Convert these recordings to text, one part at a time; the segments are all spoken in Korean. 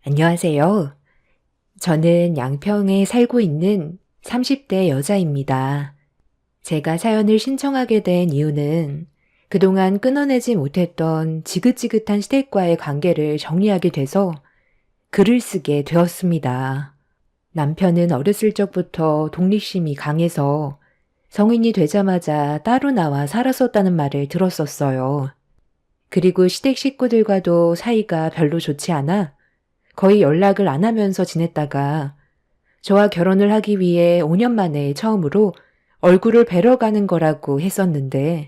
안녕하세요. 저는 양평에 살고 있는 30대 여자입니다. 제가 사연을 신청하게 된 이유는 그동안 끊어내지 못했던 지긋지긋한 시댁과의 관계를 정리하게 돼서 글을 쓰게 되었습니다. 남편은 어렸을 적부터 독립심이 강해서 성인이 되자마자 따로 나와 살았었다는 말을 들었었어요. 그리고 시댁 식구들과도 사이가 별로 좋지 않아 거의 연락을 안 하면서 지냈다가 저와 결혼을 하기 위해 5년 만에 처음으로 얼굴을 뵈러 가는 거라고 했었는데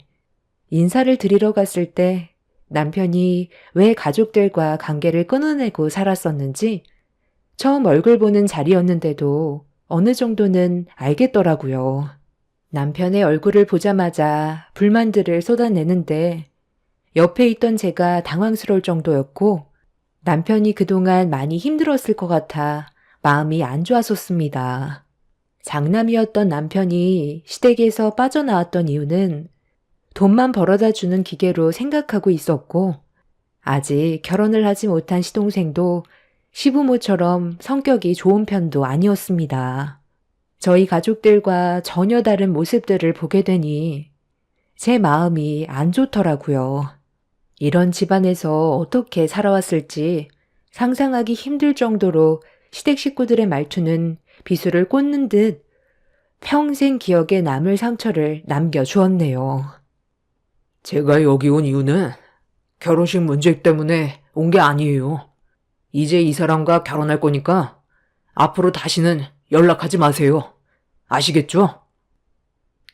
인사를 드리러 갔을 때 남편이 왜 가족들과 관계를 끊어내고 살았었는지 처음 얼굴 보는 자리였는데도 어느 정도는 알겠더라고요. 남편의 얼굴을 보자마자 불만들을 쏟아내는데 옆에 있던 제가 당황스러울 정도였고 남편이 그동안 많이 힘들었을 것 같아 마음이 안 좋았었습니다. 장남이었던 남편이 시댁에서 빠져나왔던 이유는 돈만 벌어다 주는 기계로 생각하고 있었고 아직 결혼을 하지 못한 시동생도 시부모처럼 성격이 좋은 편도 아니었습니다. 저희 가족들과 전혀 다른 모습들을 보게 되니 제 마음이 안 좋더라고요. 이런 집안에서 어떻게 살아왔을지 상상하기 힘들 정도로 시댁 식구들의 말투는 비수를 꽂는 듯 평생 기억에 남을 상처를 남겨주었네요. 제가 여기 온 이유는 결혼식 문제 때문에 온 게 아니에요. 이제 이 사람과 결혼할 거니까 앞으로 다시는 연락하지 마세요. 아시겠죠?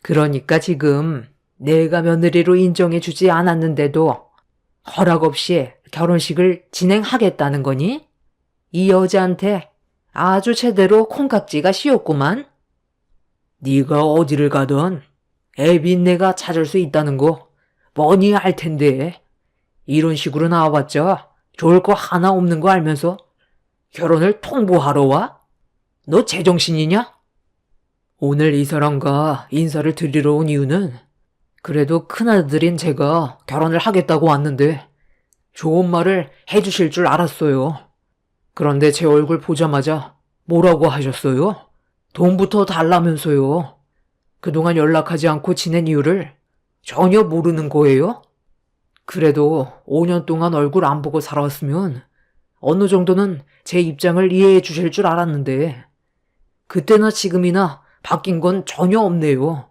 그러니까 지금 내가 며느리로 인정해주지 않았는데도 허락 없이 결혼식을 진행하겠다는 거니? 이 여자한테 아주 제대로 콩깍지가 씌었구만. 네가 어디를 가든 애빈내가 찾을 수 있다는 거 뻔히 알 텐데 이런 식으로 나와봤자 좋을 거 하나 없는 거 알면서 결혼을 통보하러 와? 너 제정신이냐? 오늘 이 사람과 인사를 드리러 온 이유는 그래도 큰아들인 제가 결혼을 하겠다고 왔는데 좋은 말을 해주실 줄 알았어요. 그런데 제 얼굴 보자마자 뭐라고 하셨어요? 돈부터 달라면서요. 그동안 연락하지 않고 지낸 이유를 전혀 모르는 거예요? 그래도 5년 동안 얼굴 안 보고 살아왔으면 어느 정도는 제 입장을 이해해 주실 줄 알았는데 그때나 지금이나 바뀐 건 전혀 없네요.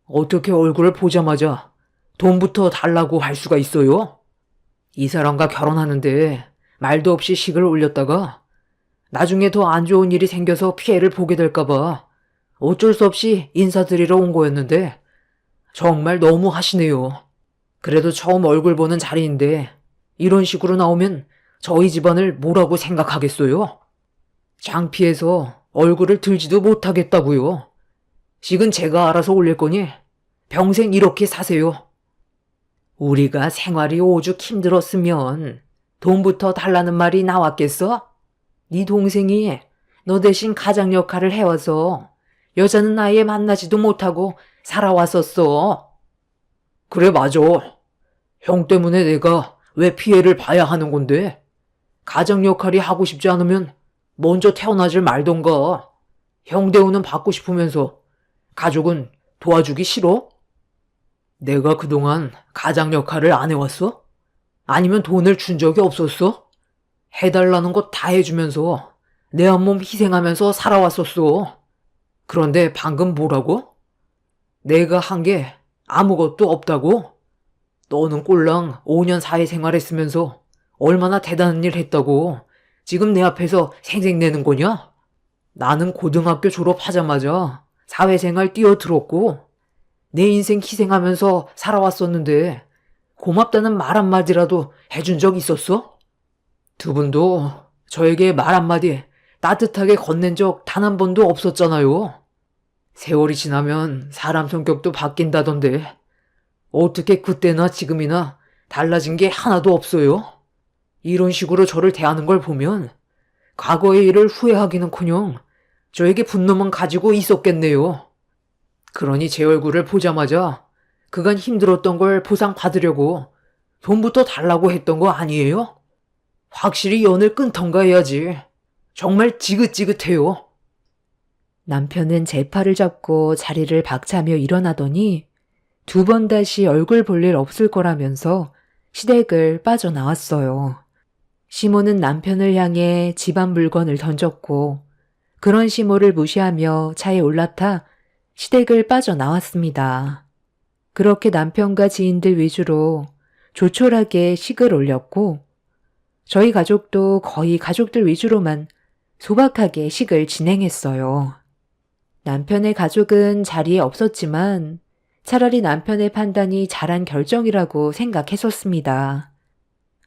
어떻게 얼굴을 보자마자 돈부터 달라고 할 수가 있어요? 이 사람과 결혼하는데 말도 없이 식을 올렸다가 나중에 더 안 좋은 일이 생겨서 피해를 보게 될까봐 어쩔 수 없이 인사드리러 온 거였는데 정말 너무 하시네요. 그래도 처음 얼굴 보는 자리인데 이런 식으로 나오면 저희 집안을 뭐라고 생각하겠어요? 창피해서 얼굴을 들지도 못하겠다고요. 식은 제가 알아서 올릴 거니 평생 이렇게 사세요. 우리가 생활이 오죽 힘들었으면 돈부터 달라는 말이 나왔겠어? 네 동생이 너 대신 가장 역할을 해와서 여자는 아예 만나지도 못하고 살아왔었어. 그래, 맞아. 형 때문에 내가 왜 피해를 봐야 하는 건데? 가장 역할이 하고 싶지 않으면 먼저 태어나질 말던가. 형 대우는 받고 싶으면서 가족은 도와주기 싫어? 내가 그동안 가장 역할을 안 해왔어? 아니면 돈을 준 적이 없었어? 해달라는 거 다 해주면서 내 한 몸 희생하면서 살아왔었어. 그런데 방금 뭐라고? 내가 한 게 아무것도 없다고? 너는 꼴랑 5년 사회생활했으면서 얼마나 대단한 일 했다고 지금 내 앞에서 생색내는 거냐? 나는 고등학교 졸업하자마자 사회생활 뛰어들었고 내 인생 희생하면서 살아왔었는데 고맙다는 말 한마디라도 해준 적 있었어? 두 분도 저에게 말 한마디 따뜻하게 건넨 적 단 한 번도 없었잖아요. 세월이 지나면 사람 성격도 바뀐다던데 어떻게 그때나 지금이나 달라진 게 하나도 없어요? 이런 식으로 저를 대하는 걸 보면 과거의 일을 후회하기는커녕 저에게 분노만 가지고 있었겠네요. 그러니 제 얼굴을 보자마자 그간 힘들었던 걸 보상받으려고 돈부터 달라고 했던 거 아니에요? 확실히 연을 끊던가 해야지. 정말 지긋지긋해요. 남편은 제 팔을 잡고 자리를 박차며 일어나더니 2번 다시 얼굴 볼 일 없을 거라면서 시댁을 빠져나왔어요. 시모는 남편을 향해 집안 물건을 던졌고 그런 시모를 무시하며 차에 올라타 시댁을 빠져나왔습니다. 그렇게 남편과 지인들 위주로 조촐하게 식을 올렸고 저희 가족도 거의 가족들 위주로만 소박하게 식을 진행했어요. 남편의 가족은 자리에 없었지만 차라리 남편의 판단이 잘한 결정이라고 생각했었습니다.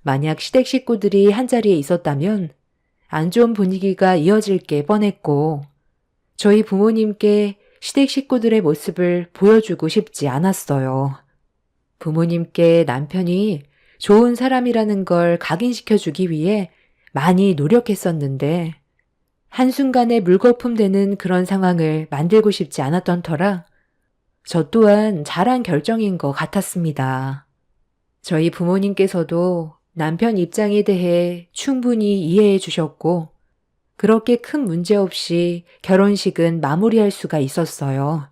만약 시댁 식구들이 한자리에 있었다면 안 좋은 분위기가 이어질 게 뻔했고 저희 부모님께 시댁 식구들의 모습을 보여주고 싶지 않았어요. 부모님께 남편이 좋은 사람이라는 걸 각인시켜주기 위해 많이 노력했었는데 한순간에 물거품 되는 그런 상황을 만들고 싶지 않았던 터라 저 또한 잘한 결정인 것 같았습니다. 저희 부모님께서도 남편 입장에 대해 충분히 이해해 주셨고 그렇게 큰 문제 없이 결혼식은 마무리할 수가 있었어요.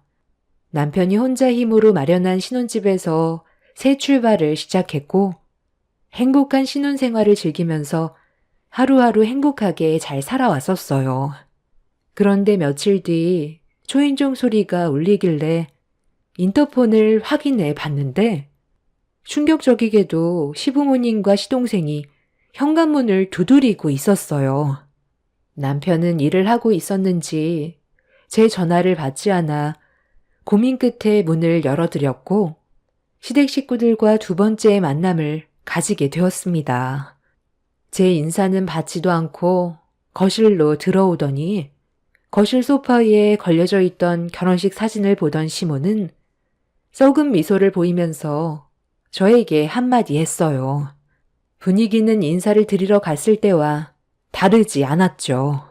남편이 혼자 힘으로 마련한 신혼집에서 새 출발을 시작했고 행복한 신혼생활을 즐기면서 하루하루 행복하게 잘 살아왔었어요. 그런데 며칠 뒤 초인종 소리가 울리길래 인터폰을 확인해 봤는데 충격적이게도 시부모님과 시동생이 현관문을 두드리고 있었어요. 남편은 일을 하고 있었는지 제 전화를 받지 않아 고민 끝에 문을 열어드렸고 시댁 식구들과 2번째 만남을 가지게 되었습니다. 제 인사는 받지도 않고 거실로 들어오더니 거실 소파에 걸려져 있던 결혼식 사진을 보던 시모는 썩은 미소를 보이면서 저에게 한마디 했어요. 분위기는 인사를 드리러 갔을 때와 다르지 않았죠.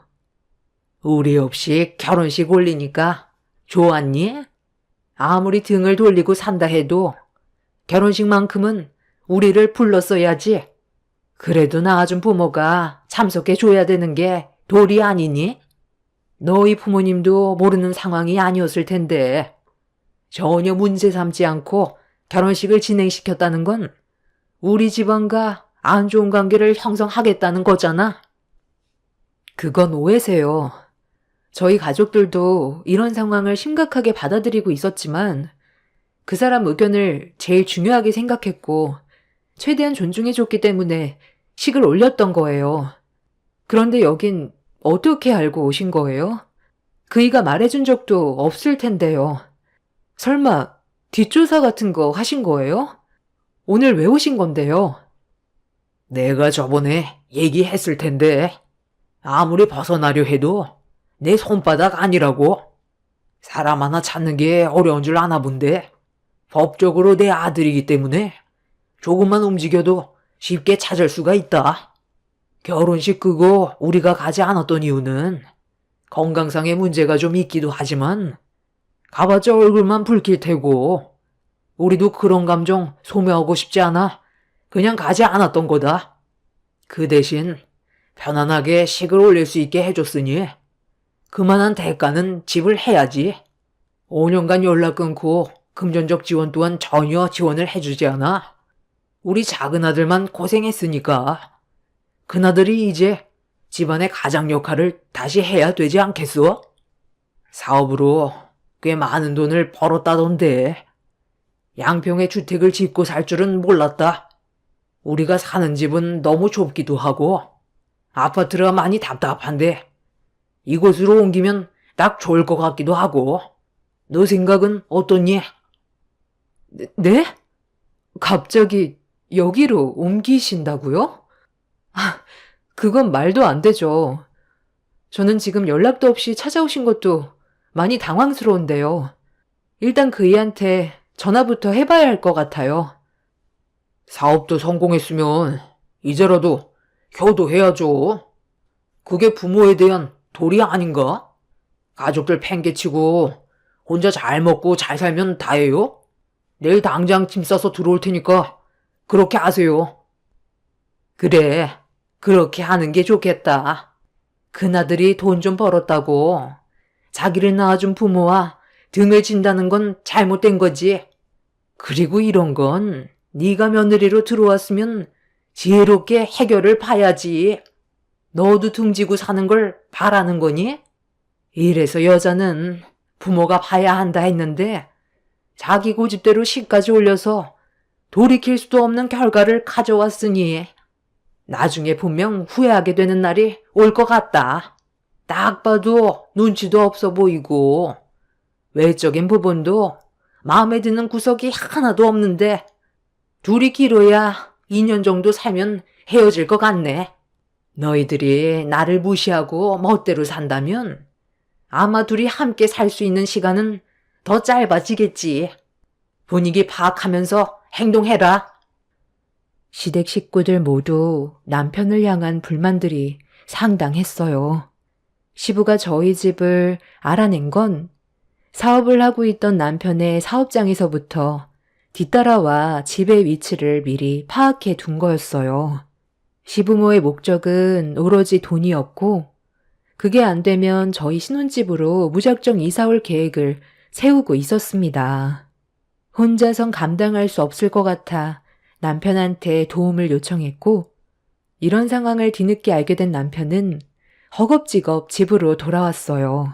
우리 없이 결혼식 올리니까 좋았니? 아무리 등을 돌리고 산다 해도 결혼식만큼은 우리를 불렀어야지. 그래도 낳아준 부모가 참석해줘야 되는 게 도리 아니니? 너희 부모님도 모르는 상황이 아니었을 텐데 전혀 문제 삼지 않고 결혼식을 진행시켰다는 건 우리 집안과 안 좋은 관계를 형성하겠다는 거잖아. 그건 오해세요. 저희 가족들도 이런 상황을 심각하게 받아들이고 있었지만 그 사람 의견을 제일 중요하게 생각했고 최대한 존중해줬기 때문에 식을 올렸던 거예요. 그런데 여긴 어떻게 알고 오신 거예요? 그이가 말해준 적도 없을 텐데요. 설마 뒷조사 같은 거 하신 거예요? 오늘 왜 오신 건데요? 내가 저번에 얘기했을 텐데 아무리 벗어나려 해도 내 손바닥 아니라고. 사람 하나 찾는 게 어려운 줄 아나 본데 법적으로 내 아들이기 때문에 조금만 움직여도 쉽게 찾을 수가 있다. 결혼식 끄고 우리가 가지 않았던 이유는 건강상의 문제가 좀 있기도 하지만 가봤자 얼굴만 붉힐 테고 우리도 그런 감정 소모하고 싶지 않아 그냥 가지 않았던 거다. 그 대신 편안하게 식을 올릴 수 있게 해줬으니 그만한 대가는 지불해야지. 5년간 연락 끊고 금전적 지원 또한 전혀 지원을 해주지 않아. 우리 작은 아들만 고생했으니까 그나들이 이제 집안의 가장 역할을 다시 해야 되지 않겠어? 사업으로 꽤 많은 돈을 벌었다던데 양평에 주택을 짓고 살 줄은 몰랐다. 우리가 사는 집은 너무 좁기도 하고 아파트가 많이 답답한데 이곳으로 옮기면 딱 좋을 것 같기도 하고 너 생각은 어떻니? 네? 갑자기 여기로 옮기신다고요? 아, 그건 말도 안 되죠. 저는 지금 연락도 없이 찾아오신 것도 많이 당황스러운데요. 일단 그이한테 전화부터 해봐야 할 것 같아요. 사업도 성공했으면 이제라도 효도해야죠. 그게 부모에 대한 도리 아닌가? 가족들 팽개치고 혼자 잘 먹고 잘 살면 다예요? 내일 당장 짐 싸서 들어올 테니까 그렇게 하세요. 그래, 그렇게 하는 게 좋겠다. 그나들이 돈 좀 벌었다고 자기를 낳아준 부모와 등을 진다는 건 잘못된 거지. 그리고 이런 건 네가 며느리로 들어왔으면 지혜롭게 해결을 봐야지. 너도 등지고 사는 걸 바라는 거니? 이래서 여자는 부모가 봐야 한다 했는데 자기 고집대로 시까지 올려서 돌이킬 수도 없는 결과를 가져왔으니 나중에 분명 후회하게 되는 날이 올 것 같다. 딱 봐도 눈치도 없어 보이고 외적인 부분도 마음에 드는 구석이 하나도 없는데 둘이 길어야 2년 정도 살면 헤어질 것 같네. 너희들이 나를 무시하고 멋대로 산다면 아마 둘이 함께 살 수 있는 시간은 더 짧아지겠지. 분위기 파악하면서 행동해라. 시댁 식구들 모두 남편을 향한 불만들이 상당했어요. 시부가 저희 집을 알아낸 건 사업을 하고 있던 남편의 사업장에서부터 뒤따라와 집의 위치를 미리 파악해 둔 거였어요. 시부모의 목적은 오로지 돈이었고 그게 안 되면 저희 신혼집으로 무작정 이사 올 계획을 세우고 있었습니다. 혼자선 감당할 수 없을 것 같아 남편한테 도움을 요청했고 이런 상황을 뒤늦게 알게 된 남편은 허겁지겁 집으로 돌아왔어요.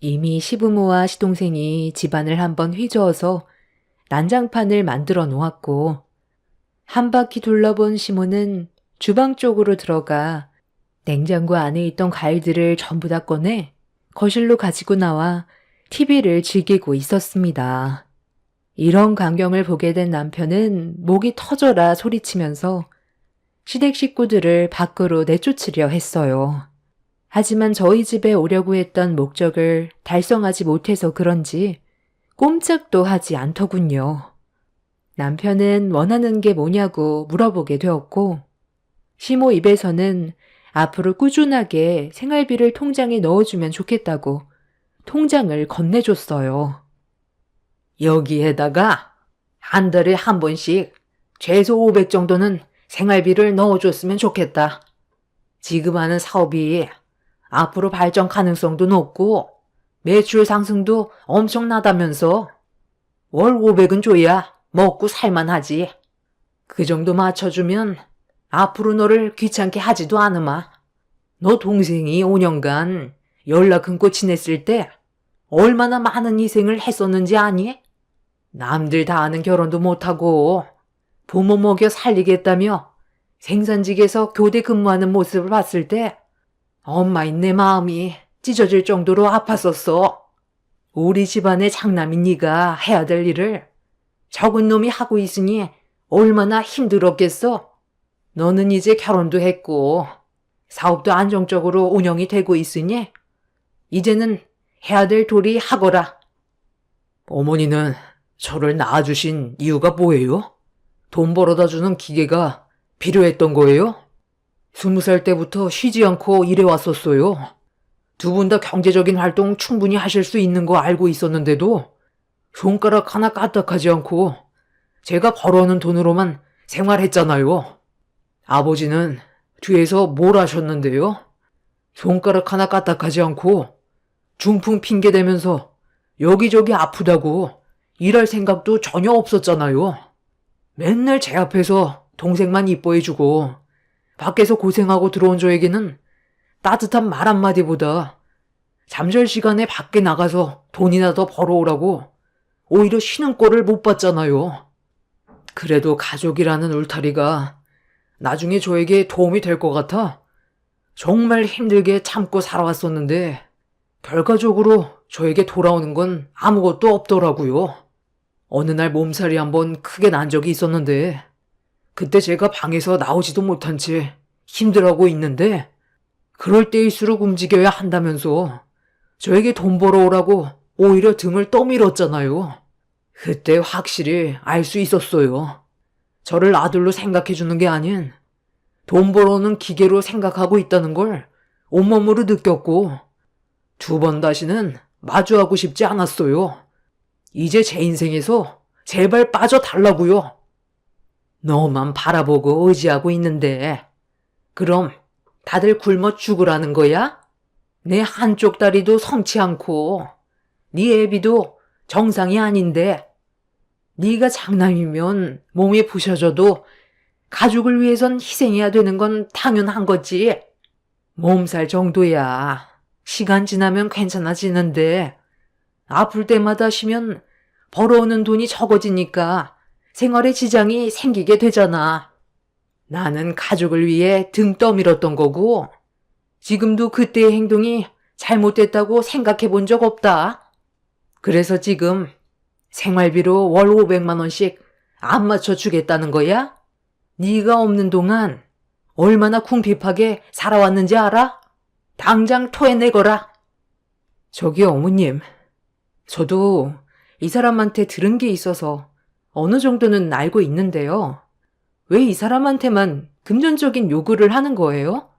이미 시부모와 시동생이 집안을 한번 휘저어서 난장판을 만들어 놓았고 한 바퀴 둘러본 시모는 주방 쪽으로 들어가 냉장고 안에 있던 과일들을 전부 다 꺼내 거실로 가지고 나와 TV를 즐기고 있었습니다. 이런 광경을 보게 된 남편은 목이 터져라 소리치면서 시댁 식구들을 밖으로 내쫓으려 했어요. 하지만 저희 집에 오려고 했던 목적을 달성하지 못해서 그런지 꼼짝도 하지 않더군요. 남편은 원하는 게 뭐냐고 물어보게 되었고 시모 입에서는 앞으로 꾸준하게 생활비를 통장에 넣어주면 좋겠다고 통장을 건네줬어요. 여기에다가 한 달에 한 번씩 최소 500 정도는 생활비를 넣어줬으면 좋겠다. 지금 하는 사업이 앞으로 발전 가능성도 높고 매출 상승도 엄청나다면서 월 500은 줘야 먹고 살만하지. 그 정도 맞춰주면 앞으로 너를 귀찮게 하지도 않으마. 너 동생이 5년간 연락 끊고 지냈을 때 얼마나 많은 희생을 했었는지 아니? 남들 다 아는 결혼도 못하고 부모 먹여 살리겠다며 생산직에서 교대 근무하는 모습을 봤을 때 엄마인 내 마음이 찢어질 정도로 아팠었어. 우리 집안의 장남인 네가 해야 될 일을 적은 놈이 하고 있으니 얼마나 힘들었겠어. 너는 이제 결혼도 했고 사업도 안정적으로 운영이 되고 있으니 이제는 해야 될 도리 하거라. 어머니는 저를 낳아주신 이유가 뭐예요? 돈 벌어다 주는 기계가 필요했던 거예요? 20살 때부터 쉬지 않고 일해왔었어요. 두 분 다 경제적인 활동 충분히 하실 수 있는 거 알고 있었는데도 손가락 하나 까딱하지 않고 제가 벌어오는 돈으로만 생활했잖아요. 아버지는 뒤에서 뭘 하셨는데요? 손가락 하나 까딱하지 않고 중풍 핑계대면서 여기저기 아프다고 일할 생각도 전혀 없었잖아요. 맨날 제 앞에서 동생만 이뻐해주고 밖에서 고생하고 들어온 저에게는 따뜻한 말 한마디보다 잠잘 시간에 밖에 나가서 돈이나 더 벌어오라고 오히려 쉬는 꼴을 못 봤잖아요. 그래도 가족이라는 울타리가 나중에 저에게 도움이 될 것 같아 정말 힘들게 참고 살아왔었는데 결과적으로 저에게 돌아오는 건 아무것도 없더라고요. 어느 날 몸살이 한번 크게 난 적이 있었는데 그때 제가 방에서 나오지도 못한 채 힘들어하고 있는데 그럴 때일수록 움직여야 한다면서 저에게 돈 벌어오라고 오히려 등을 떠밀었잖아요. 그때 확실히 알 수 있었어요. 저를 아들로 생각해주는 게 아닌 돈 벌어오는 기계로 생각하고 있다는 걸 온몸으로 느꼈고 2번 다시는 마주하고 싶지 않았어요. 이제 제 인생에서 제발 빠져달라고요. 너만 바라보고 의지하고 있는데 그럼 다들 굶어 죽으라는 거야? 내 한쪽 다리도 성치 않고 네 애비도 정상이 아닌데 네가 장남이면 몸이 부셔져도 가족을 위해선 희생해야 되는 건 당연한 거지. 몸살 정도야. 시간 지나면 괜찮아지는데 아플 때마다 쉬면 벌어오는 돈이 적어지니까 생활에 지장이 생기게 되잖아. 나는 가족을 위해 등 떠밀었던 거고 지금도 그때의 행동이 잘못됐다고 생각해 본 적 없다. 그래서 지금 생활비로 월 500만 원씩 안 맞춰 주겠다는 거야? 네가 없는 동안 얼마나 궁핍하게 살아왔는지 알아? 당장 토해내거라. 저기 어머님, 저도 이 사람한테 들은 게 있어서 어느 정도는 알고 있는데요. 왜 이 사람한테만 금전적인 요구를 하는 거예요?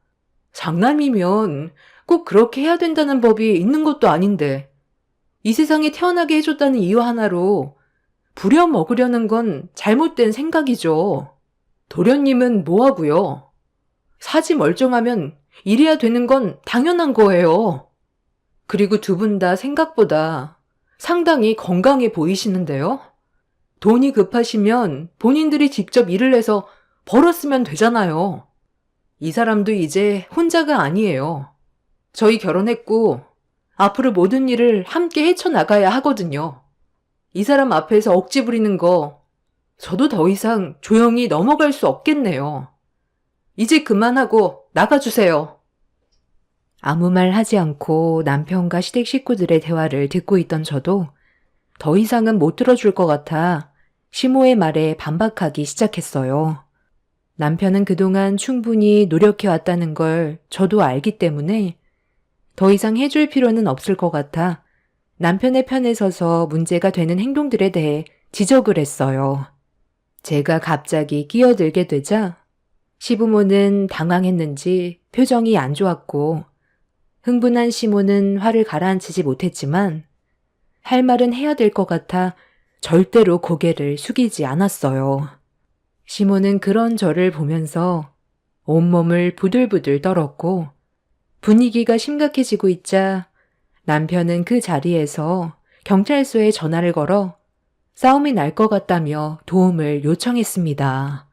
장남이면 꼭 그렇게 해야 된다는 법이 있는 것도 아닌데 이 세상에 태어나게 해줬다는 이유 하나로 부려먹으려는 건 잘못된 생각이죠. 도련님은 뭐하고요? 사지 멀쩡하면 이래야 되는 건 당연한 거예요. 그리고 두 분 다 생각보다 상당히 건강해 보이시는데요? 돈이 급하시면 본인들이 직접 일을 해서 벌었으면 되잖아요. 이 사람도 이제 혼자가 아니에요. 저희 결혼했고 앞으로 모든 일을 함께 헤쳐나가야 하거든요. 이 사람 앞에서 억지 부리는 거 저도 더 이상 조용히 넘어갈 수 없겠네요. 이제 그만하고 나가주세요. 아무 말 하지 않고 남편과 시댁 식구들의 대화를 듣고 있던 저도 더 이상은 못 들어줄 것 같아 시모의 말에 반박하기 시작했어요. 남편은 그동안 충분히 노력해왔다는 걸 저도 알기 때문에 더 이상 해줄 필요는 없을 것 같아 남편의 편에 서서 문제가 되는 행동들에 대해 지적을 했어요. 제가 갑자기 끼어들게 되자 시부모는 당황했는지 표정이 안 좋았고 흥분한 시모는 화를 가라앉히지 못했지만 할 말은 해야 될 것 같아 절대로 고개를 숙이지 않았어요. 시모는 그런 저를 보면서 온몸을 부들부들 떨었고 분위기가 심각해지고 있자 남편은 그 자리에서 경찰서에 전화를 걸어 싸움이 날 것 같다며 도움을 요청했습니다.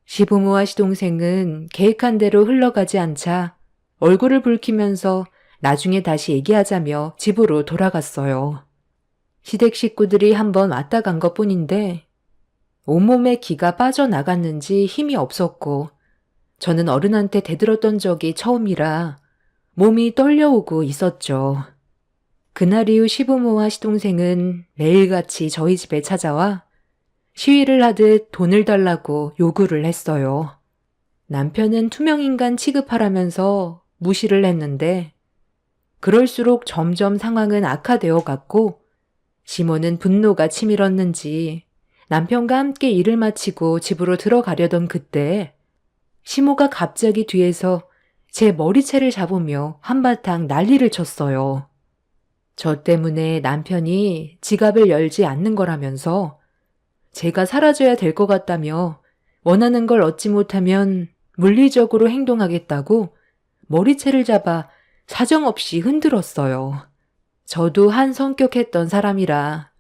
시부모와 시동생은 계획한 대로 흘러가지 않자 얼굴을 붉히면서 나중에 다시 얘기하자며 집으로 돌아갔어요. 시댁 식구들이 한번 왔다 간 것뿐인데 온몸에 기가 빠져나갔는지 힘이 없었고 저는 어른한테 대들었던 적이 처음이라 몸이 떨려오고 있었죠. 그날 이후 시부모와 시동생은 매일같이 저희 집에 찾아와 시위를 하듯 돈을 달라고 요구를 했어요. 남편은 투명인간 취급하라면서 무시를 했는데 그럴수록 점점 상황은 악화되어 갔고 시모는 분노가 치밀었는지 남편과 함께 일을 마치고 집으로 들어가려던 그때 시모가 갑자기 뒤에서 제 머리채를 잡으며 한바탕 난리를 쳤어요. 저 때문에 남편이 지갑을 열지 않는 거라면서 제가 사라져야 될 것 같다며 원하는 걸 얻지 못하면 물리적으로 행동하겠다고 머리채를 잡아 사정없이 흔들었어요. 저도 한 성격했던 사람이라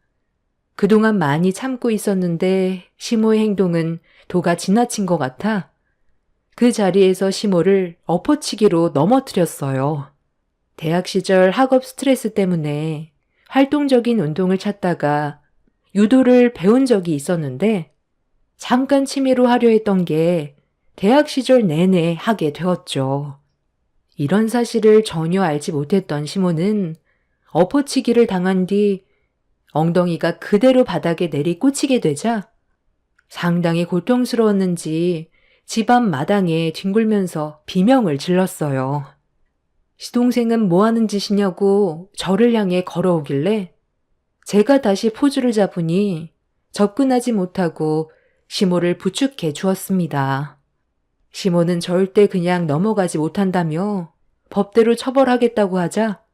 그동안 많이 참고 있었는데 시모의 행동은 도가 지나친 것 같아 그 자리에서 시모를 엎어치기로 넘어뜨렸어요. 대학 시절 학업 스트레스 때문에 활동적인 운동을 찾다가 유도를 배운 적이 있었는데 잠깐 취미로 하려 했던 게 대학 시절 내내 하게 되었죠. 이런 사실을 전혀 알지 못했던 시모는 엎어치기를 당한 뒤 엉덩이가 그대로 바닥에 내리꽂히게 되자 상당히 고통스러웠는지 집 앞 마당에 뒹굴면서 비명을 질렀어요. 시동생은 뭐 하는 짓이냐고 저를 향해 걸어오길래 제가 다시 포즈를 잡으니 접근하지 못하고 시모를 부축해 주었습니다. 시모는 절대 그냥 넘어가지 못한다며 법대로 처벌하겠다고 하자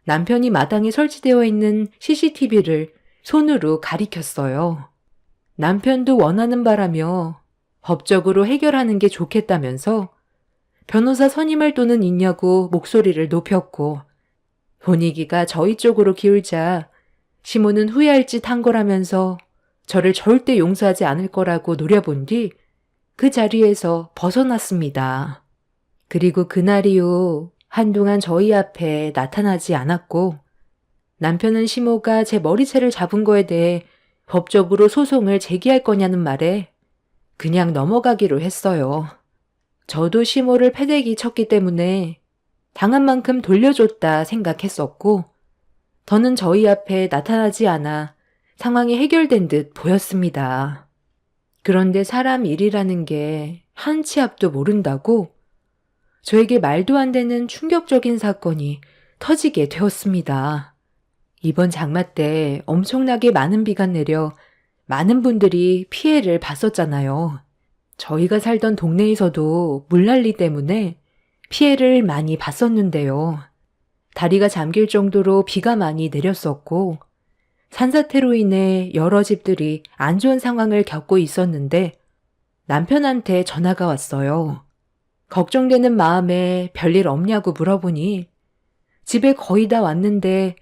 남편이 마당에 설치되어 있는 CCTV를 손으로 가리켰어요. 남편도 원하는 바라며 법적으로 해결하는 게 좋겠다면서 변호사 선임할 돈은 있냐고 목소리를 높였고 분위기가 저희 쪽으로 기울자 시모는 후회할 짓 한 거라면서 저를 절대 용서하지 않을 거라고 노려본 뒤 그 자리에서 벗어났습니다. 그리고 그날 이후 한동안 저희 앞에 나타나지 않았고 남편은 시모가 제 머리채를 잡은 거에 대해 법적으로 소송을 제기할 거냐는 말에 그냥 넘어가기로 했어요. 저도 시모를 패대기 쳤기 때문에 당한 만큼 돌려줬다 생각했었고 더는 저희 앞에 나타나지 않아 상황이 해결된 듯 보였습니다. 그런데 사람 일이라는 게 한 치 앞도 모른다고 저에게 말도 안 되는 충격적인 사건이 터지게 되었습니다. 이번 장마 때 엄청나게 많은 비가 내려 많은 분들이 피해를 봤었잖아요. 저희가 살던 동네에서도 물난리 때문에 피해를 많이 봤었는데요. 다리가 잠길 정도로 비가 많이 내렸었고 산사태로 인해 여러 집들이 안 좋은 상황을 겪고 있었는데 남편한테 전화가 왔어요. 걱정되는 마음에 별일 없냐고 물어보니 집에 거의 다 왔는데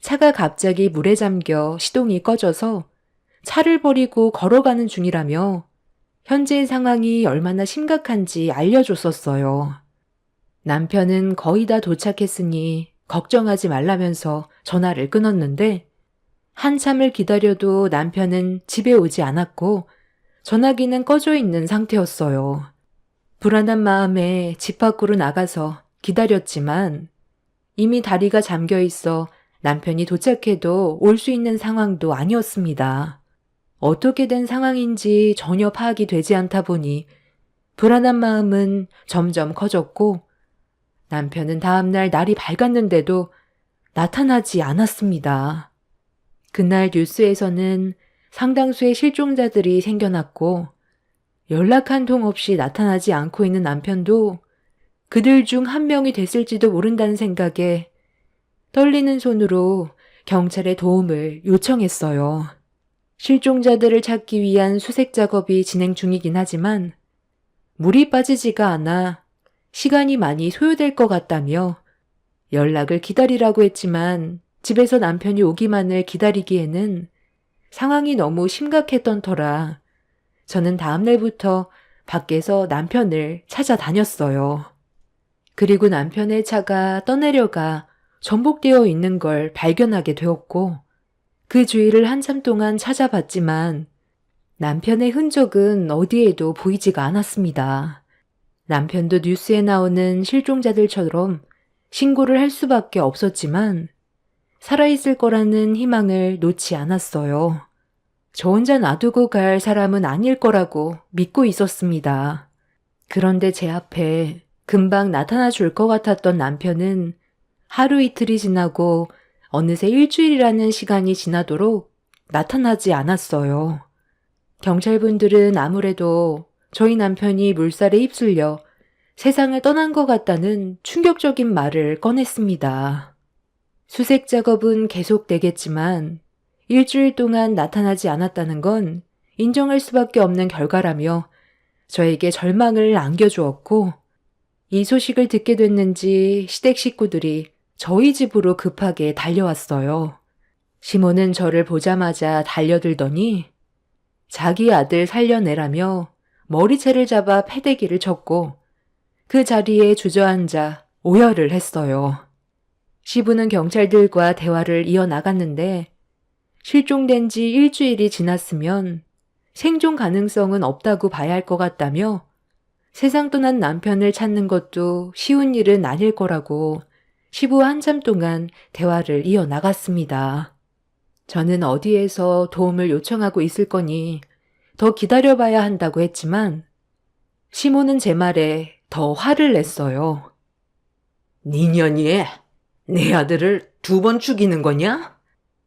차가 갑자기 물에 잠겨 시동이 꺼져서 차를 버리고 걸어가는 중이라며 현재의 상황이 얼마나 심각한지 알려줬었어요. 남편은 거의 다 도착했으니 걱정하지 말라면서 전화를 끊었는데 한참을 기다려도 남편은 집에 오지 않았고 전화기는 꺼져 있는 상태였어요. 불안한 마음에 집 밖으로 나가서 기다렸지만 이미 다리가 잠겨 있어 남편이 도착해도 올 수 있는 상황도 아니었습니다. 어떻게 된 상황인지 전혀 파악이 되지 않다 보니 불안한 마음은 점점 커졌고 남편은 다음날 날이 밝았는데도 나타나지 않았습니다. 그날 뉴스에서는 상당수의 실종자들이 생겨났고 연락 한 통 없이 나타나지 않고 있는 남편도 그들 중 한 명이 됐을지도 모른다는 생각에 떨리는 손으로 경찰의 도움을 요청했어요. 실종자들을 찾기 위한 수색 작업이 진행 중이긴 하지만 물이 빠지지가 않아 시간이 많이 소요될 것 같다며 연락을 기다리라고 했지만 집에서 남편이 오기만을 기다리기에는 상황이 너무 심각했던 터라 저는 다음날부터 밖에서 남편을 찾아다녔어요. 그리고 남편의 차가 떠내려가 전복되어 있는 걸 발견하게 되었고 그 주위를 한참 동안 찾아봤지만 남편의 흔적은 어디에도 보이지가 않았습니다. 남편도 뉴스에 나오는 실종자들처럼 신고를 할 수밖에 없었지만 살아있을 거라는 희망을 놓지 않았어요. 저 혼자 놔두고 갈 사람은 아닐 거라고 믿고 있었습니다. 그런데 제 앞에 금방 나타나 줄 것 같았던 남편은 하루 이틀이 지나고 어느새 일주일이라는 시간이 지나도록 나타나지 않았어요. 경찰분들은 아무래도 저희 남편이 물살에 휩쓸려 세상을 떠난 것 같다는 충격적인 말을 꺼냈습니다. 수색 작업은 계속되겠지만 일주일 동안 나타나지 않았다는 건 인정할 수밖에 없는 결과라며 저에게 절망을 안겨주었고 이 소식을 듣게 됐는지 시댁 식구들이 저희 집으로 급하게 달려왔어요. 시모는 저를 보자마자 달려들더니 자기 아들 살려내라며 머리채를 잡아 패대기를 쳤고 그 자리에 주저앉아 오열을 했어요. 시부는 경찰들과 대화를 이어나갔는데 실종된 지 일주일이 지났으면 생존 가능성은 없다고 봐야 할 것 같다며 세상 떠난 남편을 찾는 것도 쉬운 일은 아닐 거라고 시부와 한참 동안 대화를 이어나갔습니다. 저는 어디에서 도움을 요청하고 있을 거니 더 기다려봐야 한다고 했지만 시모는 제 말에 더 화를 냈어요. 니년이 내 아들을 2번 죽이는 거냐?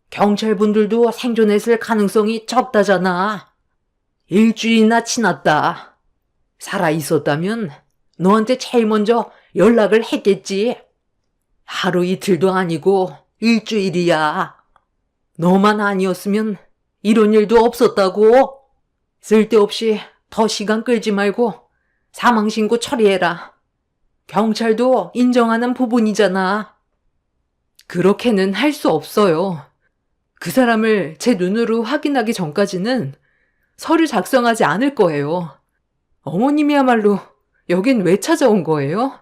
경찰분들도 생존했을 가능성이 적다잖아. 일주일이나 지났다. 살아있었다면 너한테 제일 먼저 연락을 했겠지. 하루 이틀도 아니고 일주일이야. 너만 아니었으면 이런 일도 없었다고. 쓸데없이 더 시간 끌지 말고 사망신고 처리해라. 경찰도 인정하는 부분이잖아. 그렇게는 할 수 없어요. 그 사람을 제 눈으로 확인하기 전까지는 서류 작성하지 않을 거예요. 어머님이야말로 여긴 왜 찾아온 거예요?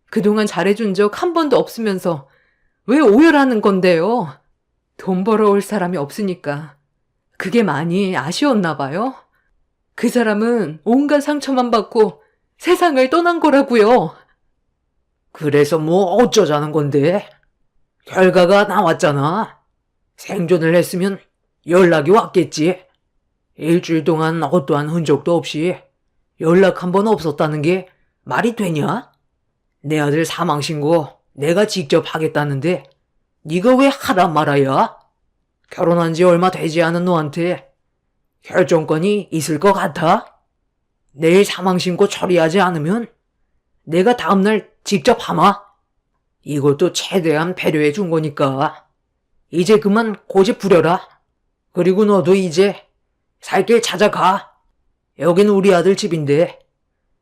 그동안 잘해준 적 한 번도 없으면서 왜 오열하는 건데요? 돈 벌어올 사람이 없으니까 그게 많이 아쉬웠나 봐요. 그 사람은 온갖 상처만 받고 세상을 떠난 거라고요. 그래서 뭐 어쩌자는 건데? 결과가 나왔잖아. 생존을 했으면 연락이 왔겠지. 일주일 동안 어떠한 흔적도 없이 연락 한 번 없었다는 게 말이 되냐? 내 아들 사망신고 내가 직접 하겠다는데 네가 왜 하란 말아야? 결혼한 지 얼마 되지 않은 너한테 결정권이 있을 것 같아? 내일 사망신고 처리하지 않으면 내가 다음날 직접 하마? 이것도 최대한 배려해 준 거니까 이제 그만 고집 부려라. 그리고 너도 이제 살 길 찾아가. 여긴 우리 아들 집인데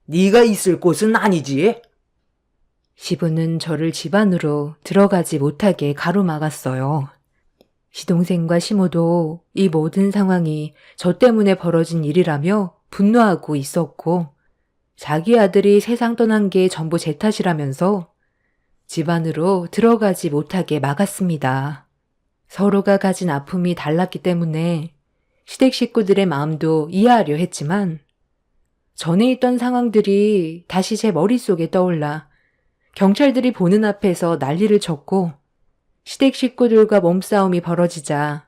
네가 있을 곳은 아니지. 시부는 저를 집 안으로 들어가지 못하게 가로막았어요. 시동생과 시모도 이 모든 상황이 저 때문에 벌어진 일이라며 분노하고 있었고, 자기 아들이 세상 떠난 게 전부 제 탓이라면서 집 안으로 들어가지 못하게 막았습니다. 서로가 가진 아픔이 달랐기 때문에 시댁 식구들의 마음도 이해하려 했지만, 전에 있던 상황들이 다시 제 머릿속에 떠올라 경찰들이 보는 앞에서 난리를 쳤고, 시댁 식구들과 몸싸움이 벌어지자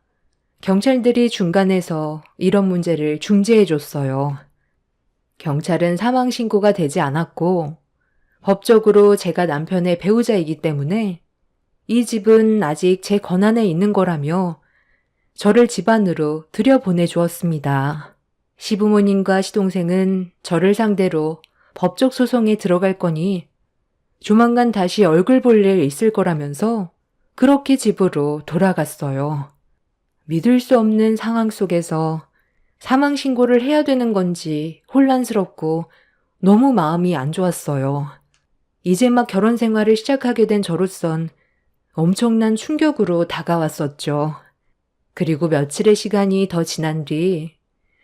경찰들이 중간에서 이런 문제를 중재해줬어요. 경찰은 사망 신고가 되지 않았고 법적으로 제가 남편의 배우자이기 때문에 이 집은 아직 제 권한에 있는 거라며 저를 집 안으로 들여보내주었습니다. 시부모님과 시동생은 저를 상대로 법적 소송에 들어갈 거니 조만간 다시 얼굴 볼 일 있을 거라면서 그렇게 집으로 돌아갔어요. 믿을 수 없는 상황 속에서 사망 신고를 해야 되는 건지 혼란스럽고 너무 마음이 안 좋았어요. 이제 막 결혼 생활을 시작하게 된 저로선 엄청난 충격으로 다가왔었죠. 그리고 며칠의 시간이 더 지난 뒤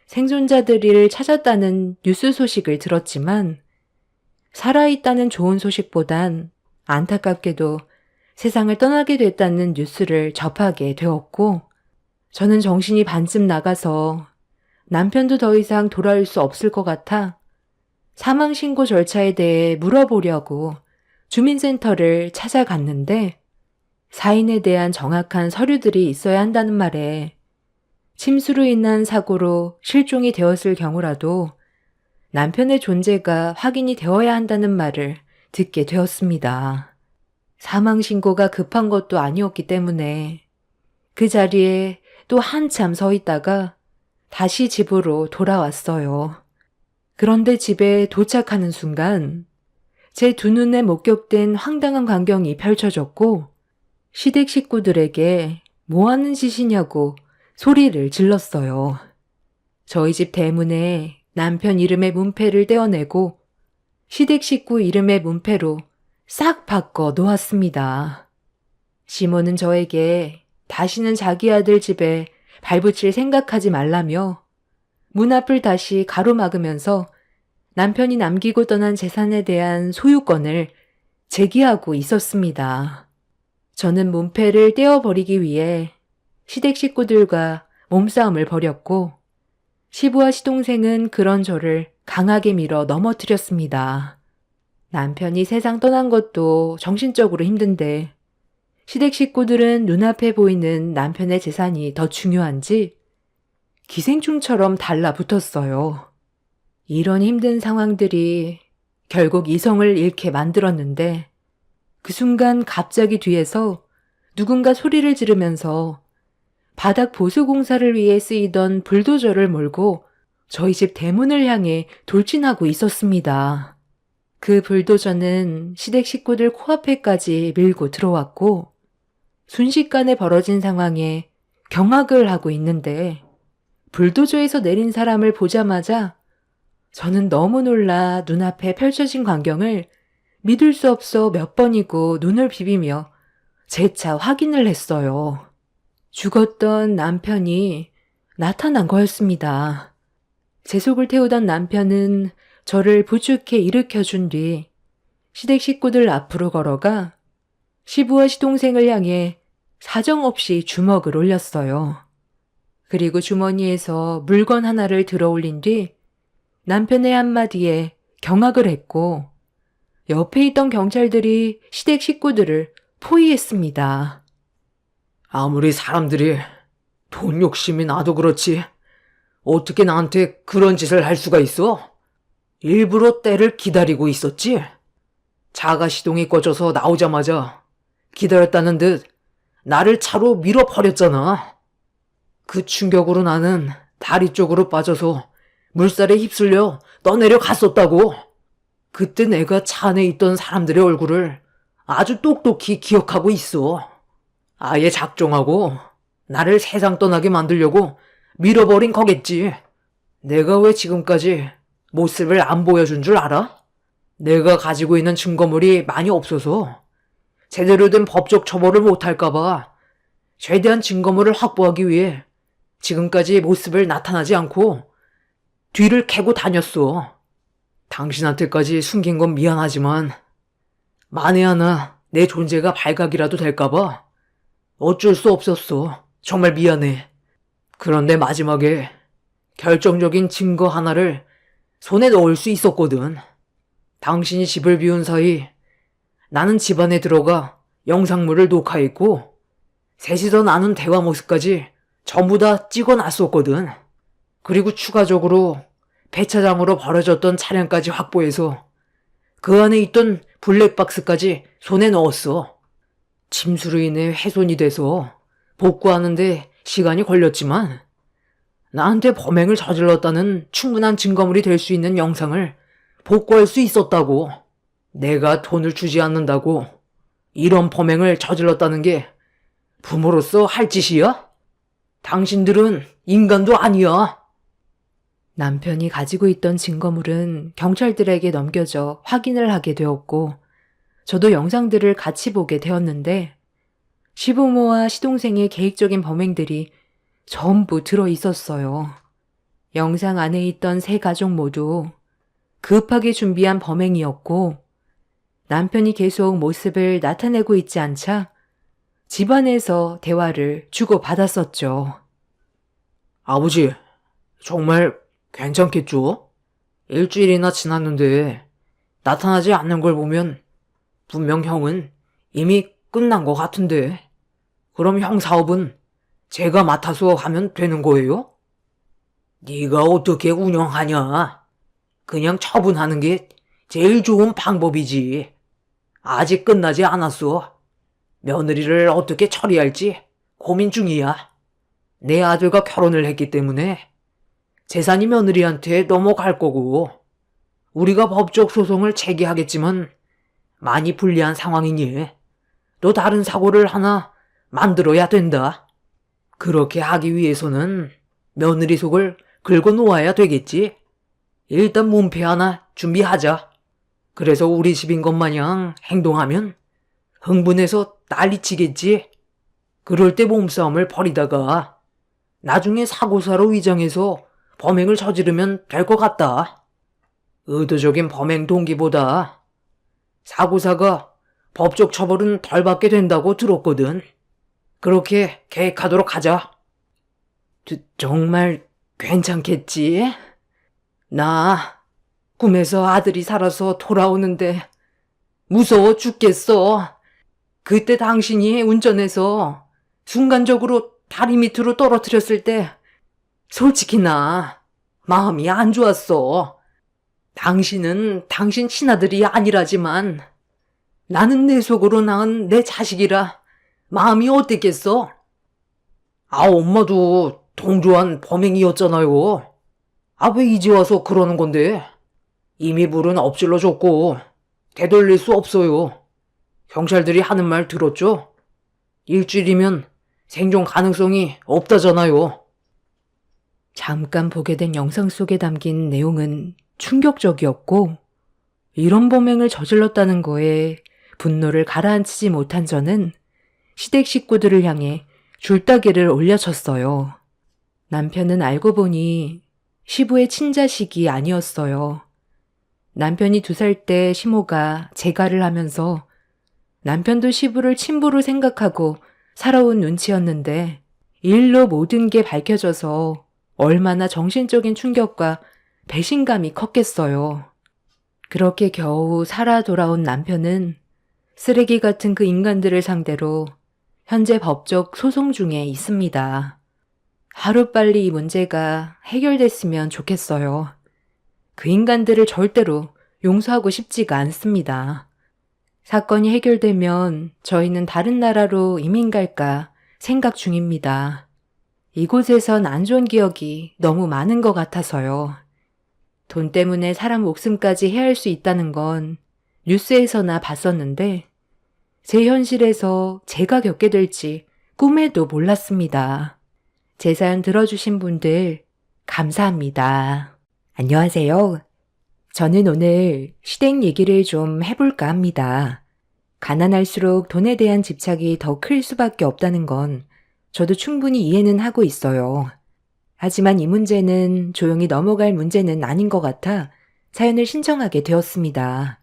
생존자들을 찾았다는 뉴스 소식을 들었지만 살아있다는 좋은 소식보단 안타깝게도 세상을 떠나게 됐다는 뉴스를 접하게 되었고, 저는 정신이 반쯤 나가서 남편도 더 이상 돌아올 수 없을 것 같아 사망신고 절차에 대해 물어보려고 주민센터를 찾아갔는데, 사인에 대한 정확한 서류들이 있어야 한다는 말에 침수로 인한 사고로 실종이 되었을 경우라도 남편의 존재가 확인이 되어야 한다는 말을 듣게 되었습니다. 사망신고가 급한 것도 아니었기 때문에 그 자리에 또 한참 서 있다가 다시 집으로 돌아왔어요. 그런데 집에 도착하는 순간 제 두 눈에 목격된 황당한 광경이 펼쳐졌고, 시댁 식구들에게 뭐 하는 짓이냐고 소리를 질렀어요. 저희 집 대문에 남편 이름의 문패를 떼어내고 시댁 식구 이름의 문패로 싹 바꿔 놓았습니다. 시모는 저에게 다시는 자기 아들 집에 발붙일 생각하지 말라며 문 앞을 다시 가로막으면서 남편이 남기고 떠난 재산에 대한 소유권을 제기하고 있었습니다. 저는 문패를 떼어버리기 위해 시댁 식구들과 몸싸움을 벌였고, 시부와 시동생은 그런 저를 강하게 밀어 넘어뜨렸습니다. 남편이 세상 떠난 것도 정신적으로 힘든데 시댁 식구들은 눈앞에 보이는 남편의 재산이 더 중요한지 기생충처럼 달라붙었어요. 이런 힘든 상황들이 결국 이성을 잃게 만들었는데, 그 순간 갑자기 뒤에서 누군가 소리를 지르면서 바닥 보수 공사를 위해 쓰이던 불도저를 몰고 저희 집 대문을 향해 돌진하고 있었습니다. 그 불도저는 시댁 식구들 코앞에까지 밀고 들어왔고, 순식간에 벌어진 상황에 경악을 하고 있는데, 불도저에서 내린 사람을 보자마자 저는 너무 놀라 눈앞에 펼쳐진 광경을 믿을 수 없어 몇 번이고 눈을 비비며 재차 확인을 했어요. 죽었던 남편이 나타난 거였습니다. 제 속을 태우던 남편은 저를 부축해 일으켜준 뒤 시댁 식구들 앞으로 걸어가 시부와 시동생을 향해 사정없이 주먹을 올렸어요. 그리고 주머니에서 물건 하나를 들어 올린 뒤 남편의 한마디에 경악을 했고 옆에 있던 경찰들이 시댁 식구들을 포위했습니다. 아무리 사람들이 돈 욕심이 나도 그렇지. 어떻게 나한테 그런 짓을 할 수가 있어? 일부러 때를 기다리고 있었지? 자가 시동이 꺼져서 나오자마자 기다렸다는 듯 나를 차로 밀어버렸잖아. 그 충격으로 나는 다리 쪽으로 빠져서 물살에 휩쓸려 떠내려 갔었다고. 그때 내가 차 안에 있던 사람들의 얼굴을 아주 똑똑히 기억하고 있어. 아예 작정하고 나를 세상 떠나게 만들려고 밀어버린 거겠지. 내가 왜 지금까지 모습을 안 보여준 줄 알아? 내가 가지고 있는 증거물이 많이 없어서 제대로 된 법적 처벌을 못할까봐 최대한 증거물을 확보하기 위해 지금까지 모습을 나타나지 않고 뒤를 캐고 다녔어. 당신한테까지 숨긴 건 미안하지만 만에 하나 내 존재가 발각이라도 될까봐 어쩔 수 없었어. 정말 미안해. 그런데 마지막에 결정적인 증거 하나를 손에 넣을 수 있었거든. 당신이 집을 비운 사이 나는 집 안에 들어가 영상물을 녹화했고 셋이서 나눈 대화 모습까지 전부 다 찍어놨었거든. 그리고 추가적으로 배차장으로 버려졌던 차량까지 확보해서 그 안에 있던 블랙박스까지 손에 넣었어. 침수로 인해 훼손이 돼서 복구하는데 시간이 걸렸지만 나한테 범행을 저질렀다는 충분한 증거물이 될 수 있는 영상을 복구할 수 있었다고. 내가 돈을 주지 않는다고 이런 범행을 저질렀다는 게 부모로서 할 짓이야? 당신들은 인간도 아니야. 남편이 가지고 있던 증거물은 경찰들에게 넘겨져 확인을 하게 되었고 저도 영상들을 같이 보게 되었는데 시부모와 시동생의 계획적인 범행들이 전부 들어 있었어요. 영상 안에 있던 세 가족 모두 급하게 준비한 범행이었고 남편이 계속 모습을 나타내고 있지 않자 집안에서 대화를 주고받았었죠. 아버지, 정말 괜찮겠죠? 일주일이나 지났는데 나타나지 않는 걸 보면 분명 형은 이미 끝난 것 같은데. 그럼 형 사업은 제가 맡아서 하면 되는 거예요? 네가 어떻게 운영하냐? 그냥 처분하는 게 제일 좋은 방법이지. 아직 끝나지 않았어. 며느리를 어떻게 처리할지 고민 중이야. 내 아들과 결혼을 했기 때문에 재산이 며느리한테 넘어갈 거고 우리가 법적 소송을 제기하겠지만 많이 불리한 상황이니 또 다른 사고를 하나 만들어야 된다. 그렇게 하기 위해서는 며느리 속을 긁어 놓아야 되겠지. 일단 문패 하나 준비하자. 그래서 우리 집인 것 마냥 행동하면 흥분해서 난리치겠지. 그럴 때 몸싸움을 벌이다가 나중에 사고사로 위장해서 범행을 저지르면 될 것 같다. 의도적인 범행 동기보다 사고사가 법적 처벌은 덜 받게 된다고 들었거든. 그렇게 계획하도록 하자. 정말 괜찮겠지? 나 꿈에서 아들이 살아서 돌아오는데 무서워 죽겠어. 그때 당신이 운전해서 순간적으로 다리 밑으로 떨어뜨렸을 때 솔직히 나 마음이 안 좋았어. 당신은 당신 친아들이 아니라지만 나는 내 속으로 낳은 내 자식이라 마음이 어땠겠어? 엄마도 동조한 범행이었잖아요. 왜 이제 와서 그러는 건데? 이미 불은 엎질러 줬고 되돌릴 수 없어요. 경찰들이 하는 말 들었죠? 일주일이면 생존 가능성이 없다잖아요. 잠깐 보게 된 영상 속에 담긴 내용은 충격적이었고 이런 범행을 저질렀다는 거에 분노를 가라앉히지 못한 저는 시댁 식구들을 향해 줄따기를 올려쳤어요. 남편은 알고 보니 시부의 친자식이 아니었어요. 남편이 2살 때 시모가 재가를 하면서 남편도 시부를 친부로 생각하고 살아온 눈치였는데 일로 모든 게 밝혀져서 얼마나 정신적인 충격과 배신감이 컸겠어요. 그렇게 겨우 살아 돌아온 남편은 쓰레기 같은 그 인간들을 상대로 현재 법적 소송 중에 있습니다. 하루빨리 이 문제가 해결됐으면 좋겠어요. 그 인간들을 절대로 용서하고 싶지가 않습니다. 사건이 해결되면 저희는 다른 나라로 이민 갈까 생각 중입니다. 이곳에선 안 좋은 기억이 너무 많은 것 같아서요. 돈 때문에 사람 목숨까지 해할 수 있다는 건 뉴스에서나 봤었는데 제 현실에서 제가 겪게 될지 꿈에도 몰랐습니다. 제 사연 들어주신 분들 감사합니다. 안녕하세요. 저는 오늘 시댁 얘기를 좀 해볼까 합니다. 가난할수록 돈에 대한 집착이 더 클 수밖에 없다는 건 저도 충분히 이해는 하고 있어요. 하지만 이 문제는 조용히 넘어갈 문제는 아닌 것 같아 사연을 신청하게 되었습니다.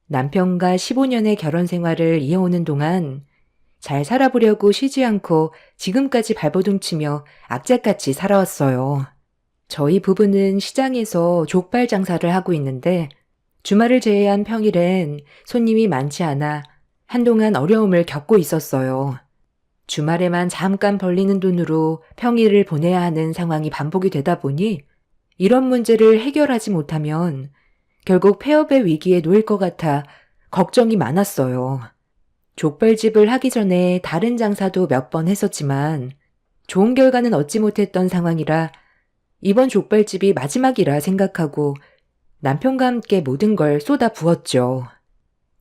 남편과 15년의 결혼 생활을 이어오는 동안 잘 살아보려고 쉬지 않고 지금까지 발버둥치며 악착같이 살아왔어요. 저희 부부는 시장에서 족발 장사를 하고 있는데 주말을 제외한 평일엔 손님이 많지 않아 한동안 어려움을 겪고 있었어요. 주말에만 잠깐 벌리는 돈으로 평일을 보내야 하는 상황이 반복이 되다 보니 이런 문제를 해결하지 못하면 결국 폐업의 위기에 놓일 것 같아 걱정이 많았어요. 족발집을 하기 전에 다른 장사도 몇 번 했었지만 좋은 결과는 얻지 못했던 상황이라 이번 족발집이 마지막이라 생각하고 남편과 함께 모든 걸 쏟아 부었죠.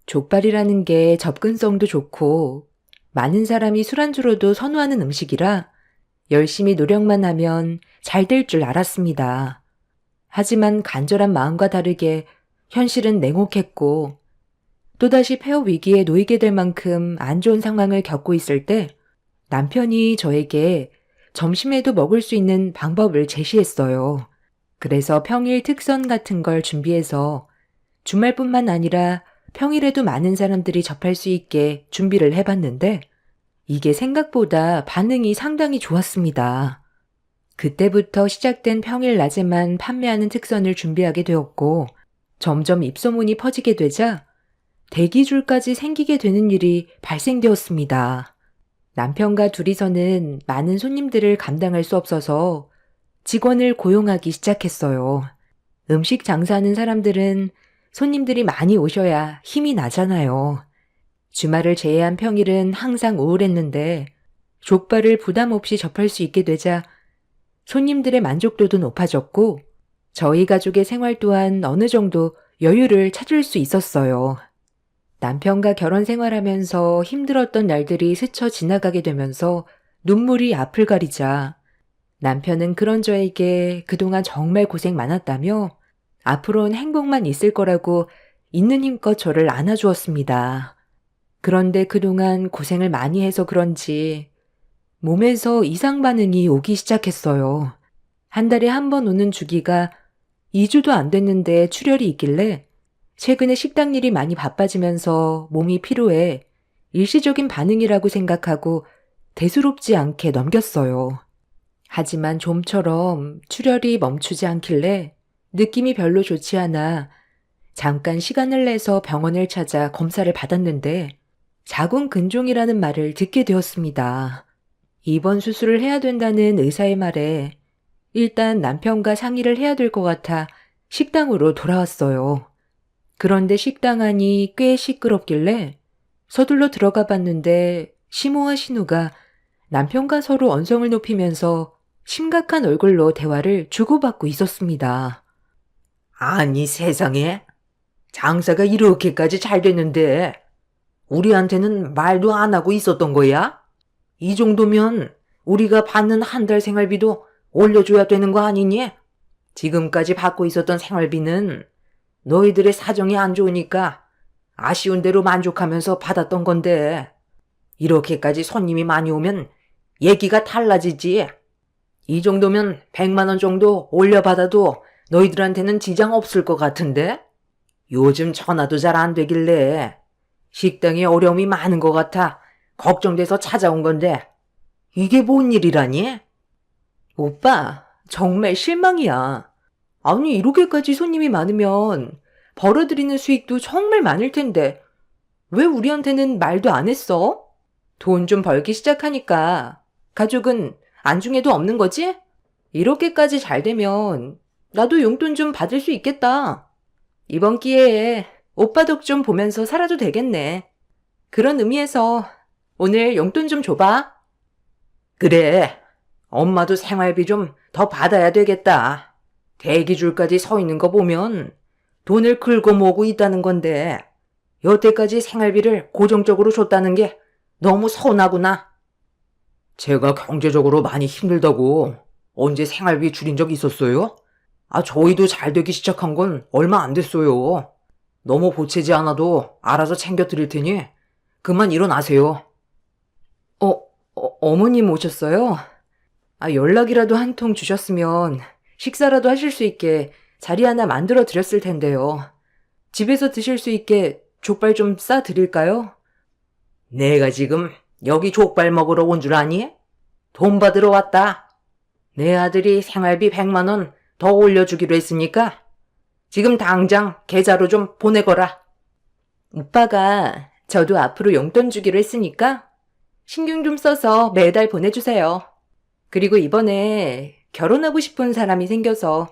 족발이라는 게 접근성도 좋고 많은 사람이 술안주로도 선호하는 음식이라 열심히 노력만 하면 잘 될 줄 알았습니다. 하지만 간절한 마음과 다르게 현실은 냉혹했고 또다시 폐업 위기에 놓이게 될 만큼 안 좋은 상황을 겪고 있을 때 남편이 저에게 점심에도 먹을 수 있는 방법을 제시했어요. 그래서 평일 특선 같은 걸 준비해서 주말뿐만 아니라 평일에도 많은 사람들이 접할 수 있게 준비를 해봤는데 이게 생각보다 반응이 상당히 좋았습니다. 그때부터 시작된 평일 낮에만 판매하는 특선을 준비하게 되었고 점점 입소문이 퍼지게 되자 대기줄까지 생기게 되는 일이 발생되었습니다. 남편과 둘이서는 많은 손님들을 감당할 수 없어서 직원을 고용하기 시작했어요. 음식 장사하는 사람들은 손님들이 많이 오셔야 힘이 나잖아요. 주말을 제외한 평일은 항상 우울했는데 족발을 부담 없이 접할 수 있게 되자 손님들의 만족도도 높아졌고 저희 가족의 생활 또한 어느 정도 여유를 찾을 수 있었어요. 남편과 결혼 생활하면서 힘들었던 날들이 스쳐 지나가게 되면서 눈물이 앞을 가리자 남편은 그런 저에게 그동안 정말 고생 많았다며 앞으로는 행복만 있을 거라고 있는 힘껏 저를 안아주었습니다. 그런데 그동안 고생을 많이 해서 그런지 몸에서 이상 반응이 오기 시작했어요. 한 달에 한 번 오는 주기가 2주도 안 됐는데 출혈이 있길래 최근에 식당 일이 많이 바빠지면서 몸이 피로해 일시적인 반응이라고 생각하고 대수롭지 않게 넘겼어요. 하지만 좀처럼 출혈이 멈추지 않길래 느낌이 별로 좋지 않아 잠깐 시간을 내서 병원을 찾아 검사를 받았는데 자궁 근종이라는 말을 듣게 되었습니다. 입원 수술을 해야 된다는 의사의 말에 일단 남편과 상의를 해야 될 것 같아 식당으로 돌아왔어요. 그런데 식당 안이 꽤 시끄럽길래 서둘러 들어가 봤는데 시모와 신우가 남편과 서로 언성을 높이면서 심각한 얼굴로 대화를 주고받고 있었습니다. 아니 세상에 장사가 이렇게까지 잘 됐는데 우리한테는 말도 안 하고 있었던 거야? 이 정도면 우리가 받는 한 달 생활비도 올려줘야 되는 거 아니니? 지금까지 받고 있었던 생활비는 너희들의 사정이 안 좋으니까 아쉬운 대로 만족하면서 받았던 건데 이렇게까지 손님이 많이 오면 얘기가 달라지지. 이 정도면 100만 원 정도 올려받아도 너희들한테는 지장 없을 것 같은데? 요즘 전화도 잘 안 되길래 식당에 어려움이 많은 것 같아 걱정돼서 찾아온 건데 이게 뭔 일이라니? 오빠, 정말 실망이야. 아니, 이렇게까지 손님이 많으면 벌어들이는 수익도 정말 많을 텐데 왜 우리한테는 말도 안 했어? 돈 좀 벌기 시작하니까 가족은 안중에도 없는 거지? 이렇게까지 잘 되면 나도 용돈 좀 받을 수 있겠다. 이번 기회에 오빠 덕 좀 보면서 살아도 되겠네. 그런 의미에서 오늘 용돈 좀 줘봐. 그래, 엄마도 생활비 좀 더 받아야 되겠다. 대기줄까지 서 있는 거 보면 돈을 긁어 모으고 있다는 건데 여태까지 생활비를 고정적으로 줬다는 게 너무 서운하구나. 제가 경제적으로 많이 힘들다고 언제 생활비 줄인 적 있었어요? 저희도 잘 되기 시작한 건 얼마 안 됐어요. 너무 보채지 않아도 알아서 챙겨 드릴 테니 그만 일어나세요. 어머님 오셨어요? 연락이라도 한 통 주셨으면 식사라도 하실 수 있게 자리 하나 만들어 드렸을 텐데요. 집에서 드실 수 있게 족발 좀 싸 드릴까요? 내가 지금 여기 족발 먹으러 온 줄 아니? 돈 받으러 왔다. 내 아들이 생활비 100만 원 더 올려주기로 했으니까 지금 당장 계좌로 좀 보내거라. 오빠가 저도 앞으로 용돈 주기로 했으니까 신경 좀 써서 매달 보내주세요. 그리고 이번에 결혼하고 싶은 사람이 생겨서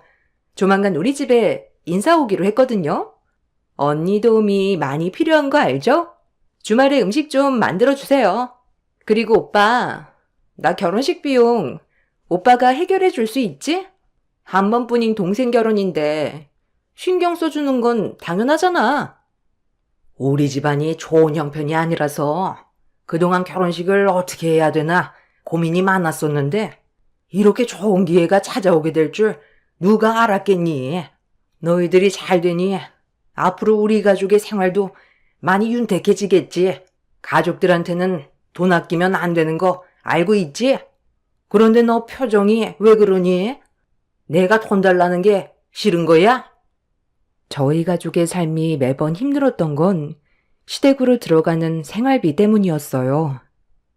조만간 우리 집에 인사 오기로 했거든요. 언니 도움이 많이 필요한 거 알죠? 주말에 음식 좀 만들어주세요. 그리고 오빠, 나 결혼식 비용 오빠가 해결해 줄 수 있지? 한 번뿐인 동생 결혼인데 신경 써주는 건 당연하잖아. 우리 집안이 좋은 형편이 아니라서 그동안 결혼식을 어떻게 해야 되나 고민이 많았었는데 이렇게 좋은 기회가 찾아오게 될 줄 누가 알았겠니? 너희들이 잘 되니 앞으로 우리 가족의 생활도 많이 윤택해지겠지. 가족들한테는 돈 아끼면 안 되는 거 알고 있지? 그런데 너 표정이 왜 그러니? 내가 돈 달라는 게 싫은 거야? 저희 가족의 삶이 매번 힘들었던 건 시댁으로 들어가는 생활비 때문이었어요.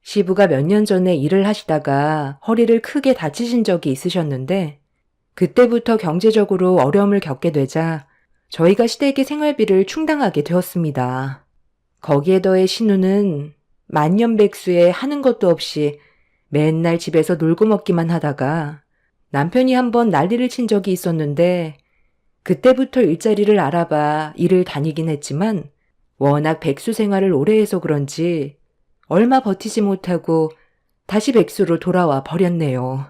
시부가 몇 년 전에 일을 하시다가 허리를 크게 다치신 적이 있으셨는데 그때부터 경제적으로 어려움을 겪게 되자 저희가 시댁의 생활비를 충당하게 되었습니다. 거기에 더해 신우는 만년백수에 하는 것도 없이 맨날 집에서 놀고 먹기만 하다가 남편이 한번 난리를 친 적이 있었는데 그때부터 일자리를 알아봐 일을 다니긴 했지만 워낙 백수 생활을 오래 해서 그런지 얼마 버티지 못하고 다시 백수로 돌아와 버렸네요.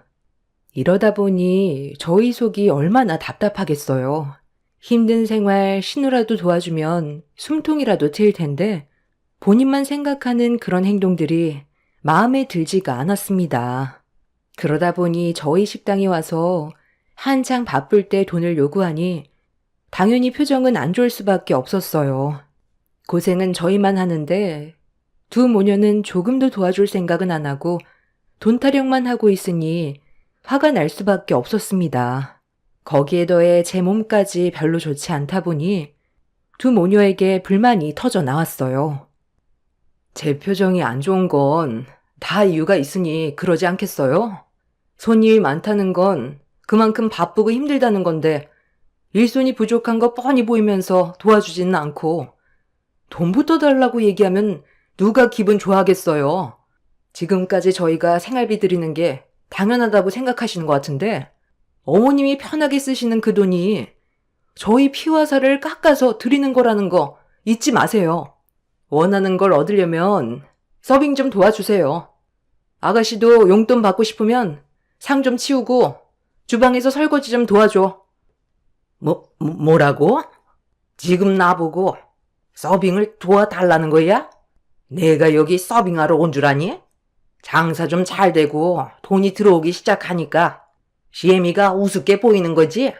이러다 보니 저희 속이 얼마나 답답하겠어요. 힘든 생활 신우라도 도와주면 숨통이라도 트일 텐데 본인만 생각하는 그런 행동들이 마음에 들지가 않았습니다. 그러다 보니 저희 식당에 와서 한창 바쁠 때 돈을 요구하니 당연히 표정은 안 좋을 수밖에 없었어요. 고생은 저희만 하는데 두 모녀는 조금도 도와줄 생각은 안 하고 돈 타령만 하고 있으니 화가 날 수밖에 없었습니다. 거기에 더해 제 몸까지 별로 좋지 않다 보니 두 모녀에게 불만이 터져 나왔어요. 제 표정이 안 좋은 건 다 이유가 있으니 그러지 않겠어요? 손님이 많다는 건 그만큼 바쁘고 힘들다는 건데 일손이 부족한 거 뻔히 보이면서 도와주지는 않고 돈부터 달라고 얘기하면 누가 기분 좋아하겠어요. 지금까지 저희가 생활비 드리는 게 당연하다고 생각하시는 것 같은데 어머님이 편하게 쓰시는 그 돈이 저희 피와 살을 깎아서 드리는 거라는 거 잊지 마세요. 원하는 걸 얻으려면 서빙 좀 도와주세요. 아가씨도 용돈 받고 싶으면 상 좀 치우고 주방에서 설거지 좀 도와줘. 뭐라고? 지금 나보고 서빙을 도와달라는 거야? 내가 여기 서빙하러 온 줄 아니? 장사 좀 잘 되고 돈이 들어오기 시작하니까 시애미가 우습게 보이는 거지?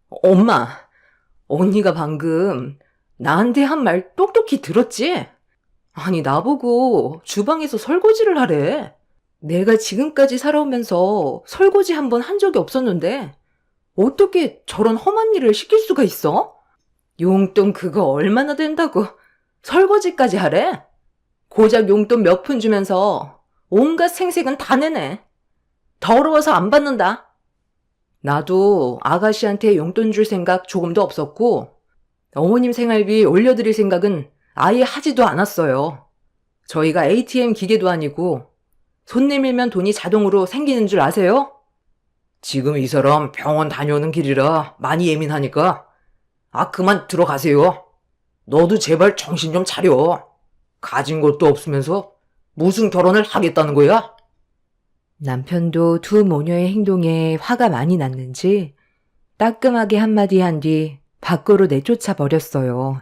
엄마, 언니가 방금 나한테 한 말 똑똑히 들었지? 아니, 나보고 주방에서 설거지를 하래. 내가 지금까지 살아오면서 설거지 한 번 한 적이 없었는데 어떻게 저런 험한 일을 시킬 수가 있어? 용돈 그거 얼마나 된다고 설거지까지 하래? 고작 용돈 몇 푼 주면서 온갖 생색은 다 내네. 더러워서 안 받는다. 나도 아가씨한테 용돈 줄 생각 조금도 없었고 어머님 생활비 올려드릴 생각은 아예 하지도 않았어요. 저희가 ATM 기계도 아니고 손 내밀면 돈이 자동으로 생기는 줄 아세요? 지금 이 사람 병원 다녀오는 길이라 많이 예민하니까 그만 들어가세요. 너도 제발 정신 좀 차려. 가진 것도 없으면서 무슨 결혼을 하겠다는 거야? 남편도 두 모녀의 행동에 화가 많이 났는지 따끔하게 한마디 한 뒤 밖으로 내쫓아 버렸어요.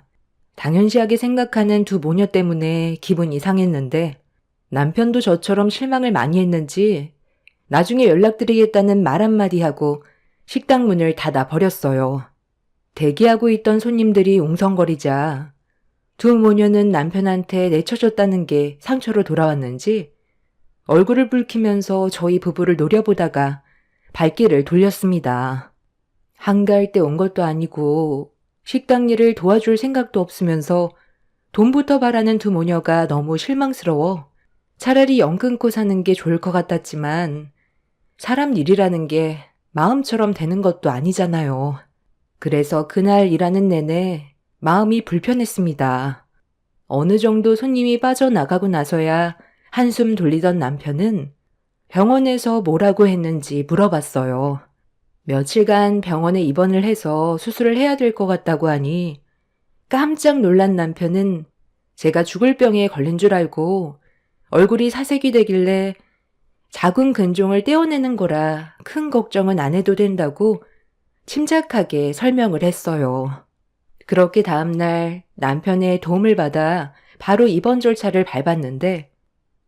당연시하게 생각하는 두 모녀 때문에 기분이 상했는데 남편도 저처럼 실망을 많이 했는지 나중에 연락드리겠다는 말 한마디 하고 식당 문을 닫아 버렸어요. 대기하고 있던 손님들이 웅성거리자 두 모녀는 남편한테 내쳐줬다는 게 상처로 돌아왔는지 얼굴을 붉히면서 저희 부부를 노려보다가 발길을 돌렸습니다. 한가할 때 온 것도 아니고 식당 일을 도와줄 생각도 없으면서 돈부터 바라는 두 모녀가 너무 실망스러워 차라리 연 끊고 사는 게 좋을 것 같았지만 사람 일이라는 게 마음처럼 되는 것도 아니잖아요. 그래서 그날 일하는 내내 마음이 불편했습니다. 어느 정도 손님이 빠져나가고 나서야 한숨 돌리던 남편은 병원에서 뭐라고 했는지 물어봤어요. 며칠간 병원에 입원을 해서 수술을 해야 될 것 같다고 하니 깜짝 놀란 남편은 제가 죽을 병에 걸린 줄 알고 얼굴이 사색이 되길래 작은 근종을 떼어내는 거라 큰 걱정은 안 해도 된다고 침착하게 설명을 했어요. 그렇게 다음날 남편의 도움을 받아 바로 입원 절차를 밟았는데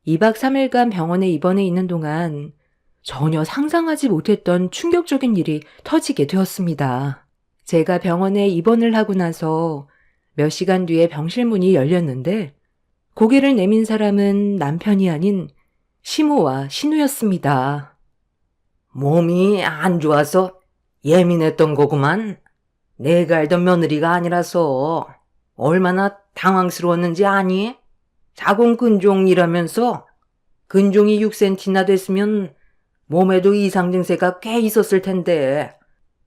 2박 3일간 병원에 입원해 있는 동안 전혀 상상하지 못했던 충격적인 일이 터지게 되었습니다. 제가 병원에 입원을 하고 나서 몇 시간 뒤에 병실 문이 열렸는데 고개를 내민 사람은 남편이 아닌 시모와 신우였습니다. 몸이 안 좋아서 예민했던 거구만. 내가 알던 며느리가 아니라서 얼마나 당황스러웠는지 아니? 자궁근종이라면서 근종이 6cm나 됐으면 몸에도 이상 증세가 꽤 있었을 텐데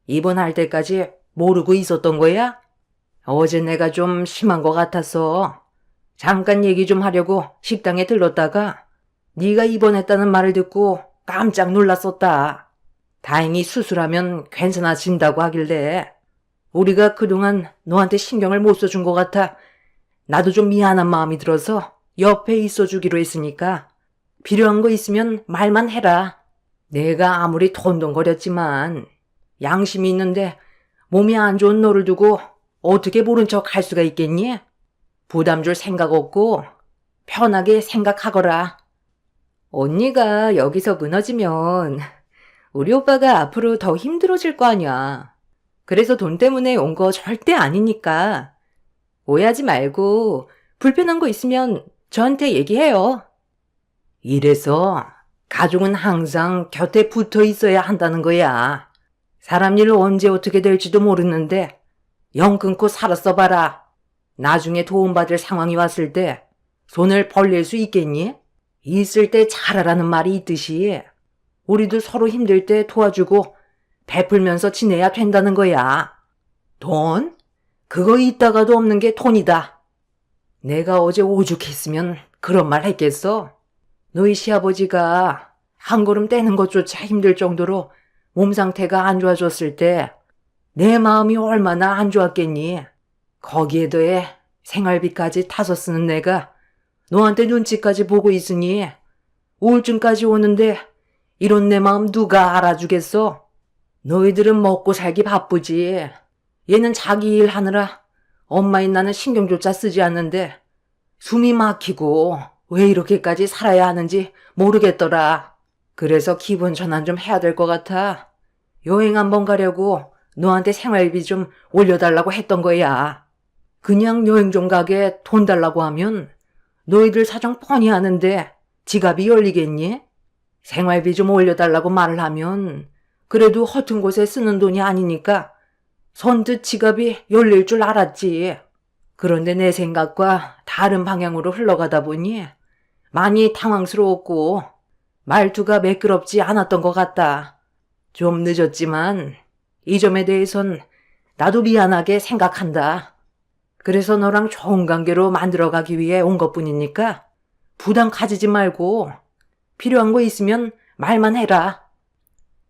입원할 때까지 모르고 있었던 거야? 어제 내가 좀 심한 것 같아서 잠깐 얘기 좀 하려고 식당에 들렀다가 네가 입원했다는 말을 듣고 깜짝 놀랐었다. 다행히 수술하면 괜찮아진다고 하길래 우리가 그동안 너한테 신경을 못 써준 것 같아 나도 좀 미안한 마음이 들어서 옆에 있어주기로 했으니까 필요한 거 있으면 말만 해라. 내가 아무리 ton동거렸지만 양심이 있는데 몸이 안 좋은 너를 두고 어떻게 모른 척 할 수가 있겠니? 부담 줄 생각 없고 편하게 생각하거라. 언니가 여기서 무너지면 우리 오빠가 앞으로 더 힘들어질 거 아니야. 그래서 돈 때문에 온 거 절대 아니니까 오해하지 말고 불편한 거 있으면 저한테 얘기해요. 이래서 가족은 항상 곁에 붙어 있어야 한다는 거야. 사람 일 언제 어떻게 될지도 모르는데 영 끊고 살았어 봐라. 나중에 도움받을 상황이 왔을 때 손을 벌릴 수 있겠니? 있을 때 잘하라는 말이 있듯이 우리도 서로 힘들 때 도와주고 베풀면서 지내야 된다는 거야. 돈? 그거 있다가도 없는 게 돈이다. 내가 어제 오죽했으면 그런 말 했겠어? 너희 시아버지가 한 걸음 떼는 것조차 힘들 정도로 몸 상태가 안 좋아졌을 때 내 마음이 얼마나 안 좋았겠니? 거기에 더해 생활비까지 타서 쓰는 내가 너한테 눈치까지 보고 있으니 우울증까지 오는데 이런 내 마음 누가 알아주겠어? 너희들은 먹고 살기 바쁘지. 얘는 자기 일 하느라 엄마인 나는 신경조차 쓰지 않는데 숨이 막히고 왜 이렇게까지 살아야 하는지 모르겠더라. 그래서 기분 전환 좀 해야 될 것 같아. 여행 한번 가려고 너한테 생활비 좀 올려달라고 했던 거야. 그냥 여행 좀 가게 돈 달라고 하면 너희들 사정 뻔히 아는데 지갑이 열리겠니? 생활비 좀 올려달라고 말을 하면 그래도 허튼 곳에 쓰는 돈이 아니니까 선뜻 지갑이 열릴 줄 알았지. 그런데 내 생각과 다른 방향으로 흘러가다 보니 많이 당황스러웠고 말투가 매끄럽지 않았던 것 같다. 좀 늦었지만 이 점에 대해선 나도 미안하게 생각한다. 그래서 너랑 좋은 관계로 만들어가기 위해 온 것뿐이니까 부담 가지지 말고 필요한 거 있으면 말만 해라.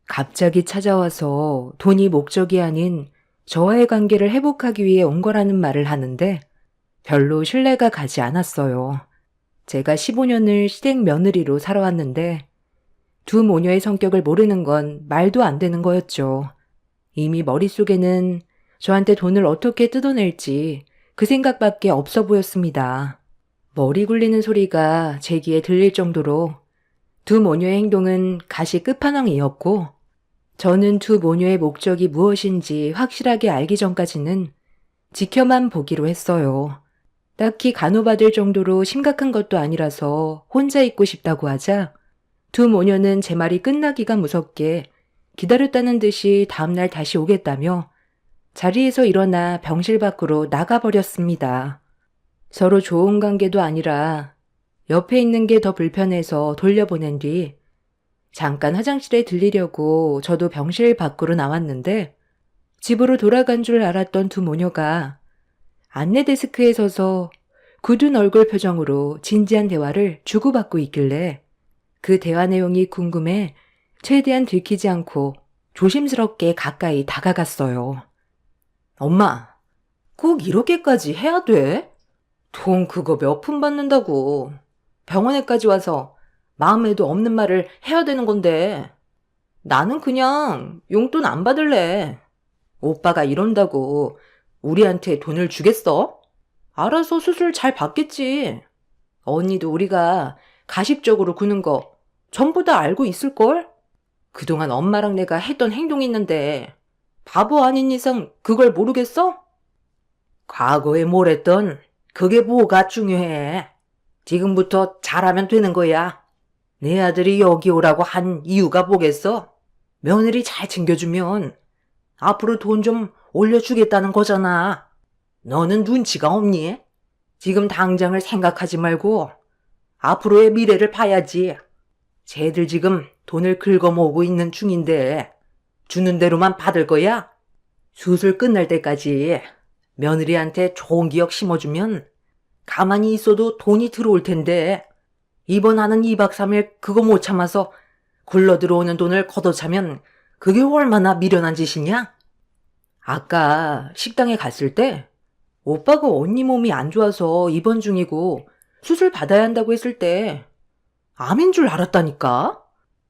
갑자기 찾아와서 돈이 목적이 아닌 저와의 관계를 회복하기 위해 온 거라는 말을 하는데 별로 신뢰가 가지 않았어요. 제가 15년을 시댁 며느리로 살아왔는데 두 모녀의 성격을 모르는 건 말도 안 되는 거였죠. 이미 머릿속에는 저한테 돈을 어떻게 뜯어낼지 그 생각밖에 없어 보였습니다. 머리 굴리는 소리가 제 귀에 들릴 정도로 두 모녀의 행동은 가시 끝판왕이었고 저는 두 모녀의 목적이 무엇인지 확실하게 알기 전까지는 지켜만 보기로 했어요. 딱히 간호받을 정도로 심각한 것도 아니라서 혼자 있고 싶다고 하자 두 모녀는 제 말이 끝나기가 무섭게 기다렸다는 듯이 다음날 다시 오겠다며 자리에서 일어나 병실 밖으로 나가버렸습니다. 서로 좋은 관계도 아니라 옆에 있는 게 더 불편해서 돌려보낸 뒤 잠깐 화장실에 들리려고 저도 병실 밖으로 나왔는데 집으로 돌아간 줄 알았던 두 모녀가 안내 데스크에 서서 굳은 얼굴 표정으로 진지한 대화를 주고받고 있길래 그 대화 내용이 궁금해 최대한 들키지 않고 조심스럽게 가까이 다가갔어요. 엄마, 꼭 이렇게까지 해야 돼? 돈 그거 몇 푼 받는다고. 병원에까지 와서 마음에도 없는 말을 해야 되는 건데. 나는 그냥 용돈 안 받을래. 오빠가 이런다고 우리한테 돈을 주겠어? 알아서 수술 잘 받겠지. 언니도 우리가 가식적으로 구는 거 전부 다 알고 있을걸? 그동안 엄마랑 내가 했던 행동이 있는데 바보 아닌 이상 그걸 모르겠어? 과거에 뭘 했던 그게 뭐가 중요해. 지금부터 잘하면 되는 거야. 내 아들이 여기 오라고 한 이유가 뭐겠어? 며느리 잘 챙겨주면 앞으로 돈 좀 올려주겠다는 거잖아. 너는 눈치가 없니? 지금 당장을 생각하지 말고 앞으로의 미래를 봐야지. 쟤들 지금 돈을 긁어모으고 있는 중인데 주는 대로만 받을 거야? 수술 끝날 때까지 며느리한테 좋은 기억 심어주면 가만히 있어도 돈이 들어올 텐데 입원하는 2박 3일 그거 못 참아서 굴러 들어오는 돈을 걷어차면 그게 얼마나 미련한 짓이냐? 아까 식당에 갔을 때 오빠가 언니 몸이 안 좋아서 입원 중이고 수술 받아야 한다고 했을 때 암인 줄 알았다니까?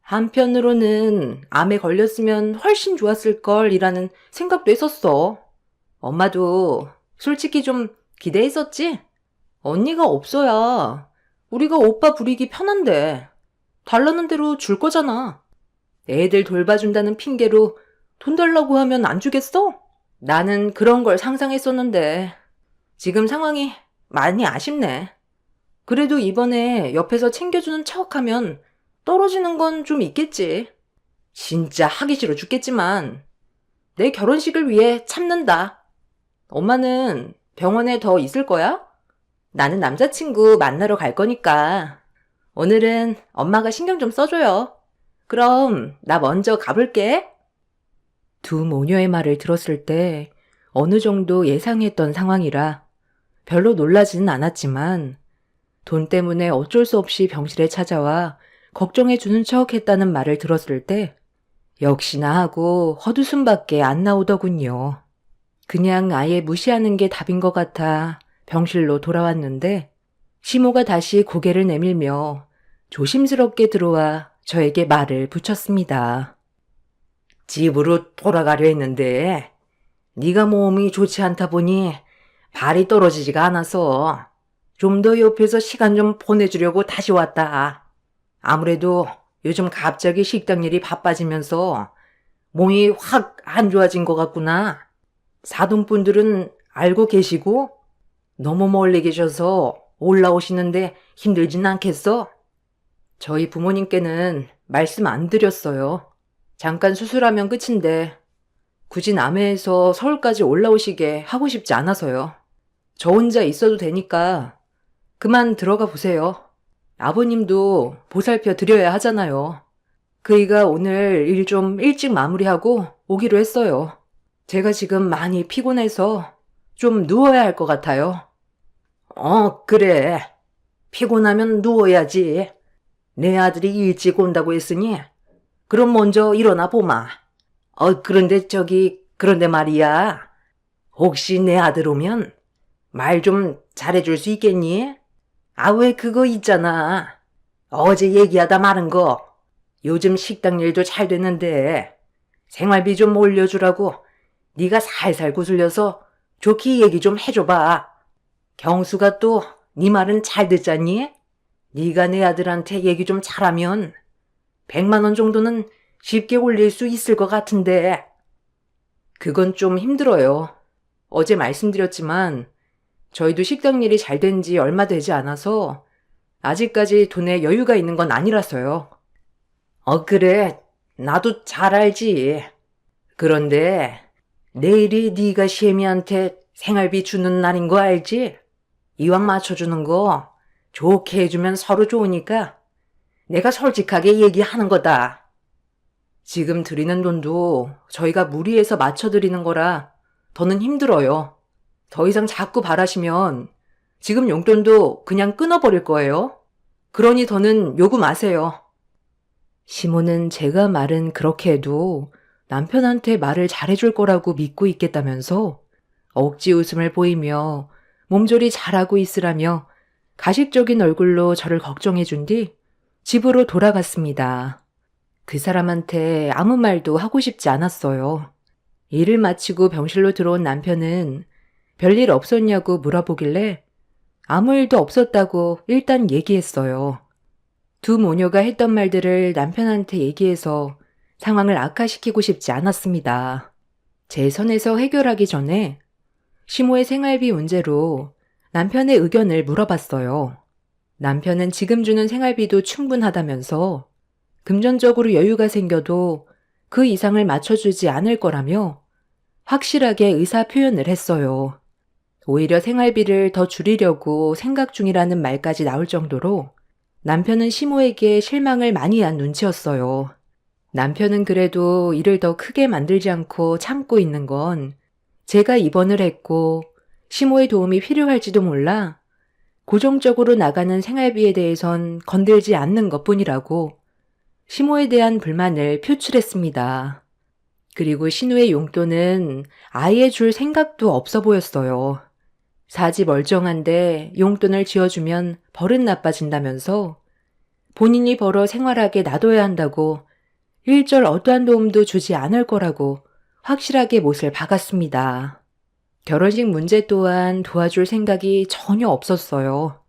한편으로는 암에 걸렸으면 훨씬 좋았을 걸이라는 생각도 했었어. 엄마도 솔직히 좀 기대했었지? 언니가 없어야 우리가 오빠 부리기 편한데 달라는 대로 줄 거잖아. 애들 돌봐준다는 핑계로 돈 달라고 하면 안 주겠어? 나는 그런 걸 상상했었는데 지금 상황이 많이 아쉽네. 그래도 이번에 옆에서 챙겨주는 척하면 떨어지는 건 좀 있겠지. 진짜 하기 싫어 죽겠지만 내 결혼식을 위해 참는다. 엄마는 병원에 더 있을 거야? 나는 남자친구 만나러 갈 거니까 오늘은 엄마가 신경 좀 써줘요. 그럼 나 먼저 가볼게. 두 모녀의 말을 들었을 때 어느 정도 예상했던 상황이라 별로 놀라지는 않았지만 돈 때문에 어쩔 수 없이 병실에 찾아와 걱정해주는 척 했다는 말을 들었을 때 역시나 하고 헛웃음밖에 안 나오더군요. 그냥 아예 무시하는 게 답인 것 같아 병실로 돌아왔는데 시모가 다시 고개를 내밀며 조심스럽게 들어와 저에게 말을 붙였습니다. 집으로 돌아가려 했는데 네가 몸이 좋지 않다 보니 발이 떨어지지가 않아서 좀 더 옆에서 시간 좀 보내주려고 다시 왔다. 아무래도 요즘 갑자기 식당 일이 바빠지면서 몸이 확 안 좋아진 것 같구나. 사돈분들은 알고 계시고 너무 멀리 계셔서 올라오시는데 힘들진 않겠어? 저희 부모님께는 말씀 안 드렸어요. 잠깐 수술하면 끝인데 굳이 남해에서 서울까지 올라오시게 하고 싶지 않아서요. 저 혼자 있어도 되니까 그만 들어가 보세요. 아버님도 보살펴 드려야 하잖아요. 그이가 오늘 일 좀 일찍 마무리하고 오기로 했어요. 제가 지금 많이 피곤해서 좀 누워야 할 것 같아요. 그래. 피곤하면 누워야지. 내 아들이 일찍 온다고 했으니 그럼 먼저 일어나 보마. 그런데 말이야. 혹시 내 아들 오면 말 좀 잘해줄 수 있겠니? 왜 그거 있잖아. 어제 얘기하다 마는 거. 요즘 식당 일도 잘 되는데 생활비 좀 올려주라고 네가 살살 구슬려서 좋게 얘기 좀 해줘봐. 경수가 또 네 말은 잘 듣잖니? 네가 내 아들한테 얘기 좀 잘하면 100만 원 정도는 쉽게 올릴 수 있을 것 같은데. 그건 좀 힘들어요. 어제 말씀드렸지만 저희도 식당 일이 잘 된 지 얼마 되지 않아서 아직까지 돈에 여유가 있는 건 아니라서요. 그래. 나도 잘 알지. 그런데 내일이 네가 시애미한테 생활비 주는 날인 거 알지? 이왕 맞춰주는 거 좋게 해주면 서로 좋으니까 내가 솔직하게 얘기하는 거다. 지금 드리는 돈도 저희가 무리해서 맞춰드리는 거라 더는 힘들어요. 더 이상 자꾸 바라시면 지금 용돈도 그냥 끊어버릴 거예요. 그러니 더는 요구 마세요. 시모는 제가 말은 그렇게 해도 남편한테 말을 잘해줄 거라고 믿고 있겠다면서 억지 웃음을 보이며 몸조리 잘하고 있으라며 가식적인 얼굴로 저를 걱정해준 뒤 집으로 돌아갔습니다. 그 사람한테 아무 말도 하고 싶지 않았어요. 일을 마치고 병실로 들어온 남편은 별일 없었냐고 물어보길래 아무 일도 없었다고 일단 얘기했어요. 두 모녀가 했던 말들을 남편한테 얘기해서 상황을 악화시키고 싶지 않았습니다. 제 선에서 해결하기 전에 시모의 생활비 문제로 남편의 의견을 물어봤어요. 남편은 지금 주는 생활비도 충분하다면서 금전적으로 여유가 생겨도 그 이상을 맞춰주지 않을 거라며 확실하게 의사 표현을 했어요. 오히려 생활비를 더 줄이려고 생각 중이라는 말까지 나올 정도로 남편은 시모에게 실망을 많이 한 눈치였어요. 남편은 그래도 일을 더 크게 만들지 않고 참고 있는 건 제가 입원을 했고 시모의 도움이 필요할지도 몰라 고정적으로 나가는 생활비에 대해선 건들지 않는 것뿐이라고 시모에 대한 불만을 표출했습니다. 그리고 신우의 용돈은 아예 줄 생각도 없어 보였어요. 사지 멀쩡한데 용돈을 쥐어주면 버릇 나빠진다면서 본인이 벌어 생활하게 놔둬야 한다고 일절 어떠한 도움도 주지 않을 거라고 확실하게 못을 박았습니다. 결혼식 문제 또한 도와줄 생각이 전혀 없었어요.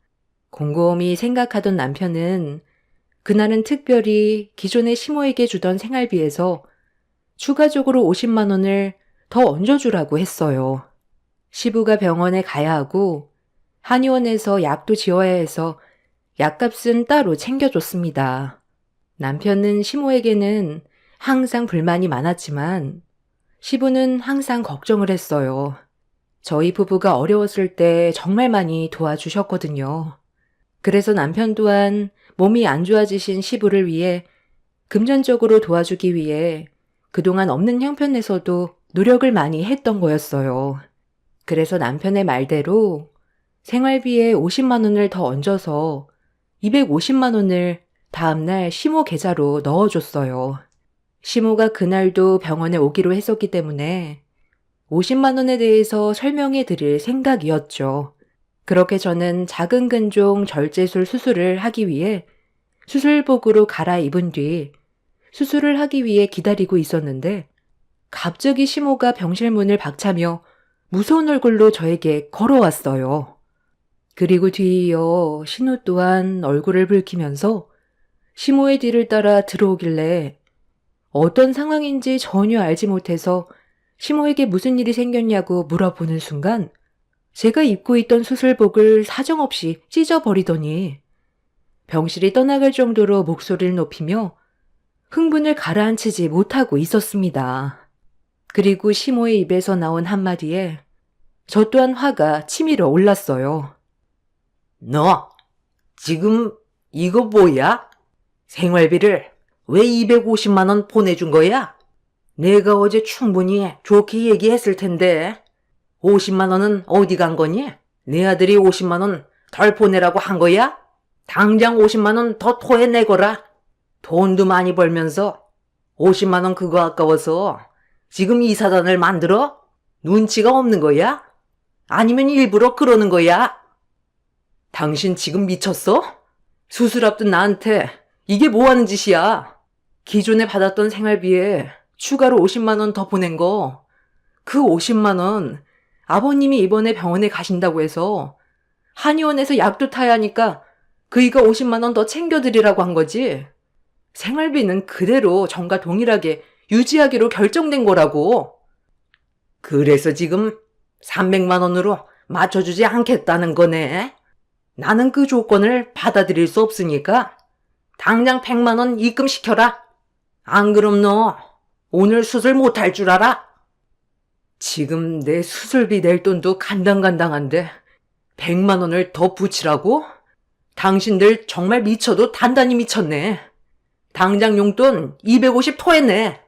곰곰이 생각하던 남편은 그날은 특별히 기존의 시모에게 주던 생활비에서 추가적으로 50만 원을 더 얹어주라고 했어요. 시부가 병원에 가야 하고 한의원에서 약도 지어야 해서 약값은 따로 챙겨줬습니다. 남편은 시모에게는 항상 불만이 많았지만 시부는 항상 걱정을 했어요. 저희 부부가 어려웠을 때 정말 많이 도와주셨거든요. 그래서 남편 또한 몸이 안 좋아지신 시부를 위해 금전적으로 도와주기 위해 그동안 없는 형편에서도 노력을 많이 했던 거였어요. 그래서 남편의 말대로 생활비에 50만 원을 더 얹어서 250만 원을 다음날 시모 계좌로 넣어줬어요. 시모가 그날도 병원에 오기로 했었기 때문에 50만 원에 대해서 설명해 드릴 생각이었죠. 그렇게 저는 작은 근종 절제술 수술을 하기 위해 수술복으로 갈아입은 뒤 수술을 하기 위해 기다리고 있었는데 갑자기 시모가 병실 문을 박차며 무서운 얼굴로 저에게 걸어왔어요. 그리고 뒤이어 신우 또한 얼굴을 붉히면서 시모의 뒤를 따라 들어오길래 어떤 상황인지 전혀 알지 못해서 시모에게 무슨 일이 생겼냐고 물어보는 순간 제가 입고 있던 수술복을 사정없이 찢어버리더니 병실이 떠나갈 정도로 목소리를 높이며 흥분을 가라앉히지 못하고 있었습니다. 그리고 시모의 입에서 나온 한마디에 저 또한 화가 치밀어 올랐어요. 너 지금 이거 뭐야? 생활비를 왜 250만 원 보내준 거야? 내가 어제 충분히 좋게 얘기했을 텐데 50만 원은 어디 간 거니? 내 아들이 50만 원 덜 보내라고 한 거야? 당장 50만 원 더 토해내거라. 돈도 많이 벌면서 50만 원 그거 아까워서 지금 이 사단을 만들어? 눈치가 없는 거야? 아니면 일부러 그러는 거야? 당신 지금 미쳤어? 수술 앞둔 나한테 이게 뭐 하는 짓이야? 기존에 받았던 생활비에 추가로 50만 원 더 보낸 거, 그 50만 원 아버님이 이번에 병원에 가신다고 해서 한의원에서 약도 타야 하니까 그이가 50만 원 더 챙겨드리라고 한 거지. 생활비는 그대로 전과 동일하게 유지하기로 결정된 거라고. 그래서 지금 300만 원으로 맞춰주지 않겠다는 거네. 나는 그 조건을 받아들일 수 없으니까 당장 100만 원 입금시켜라. 안 그럼 너 오늘 수술 못할 줄 알아? 지금 내 수술비 낼 돈도 간당간당한데 100만 원을 더 붙이라고? 당신들 정말 미쳐도 단단히 미쳤네. 당장 용돈 250 토해내.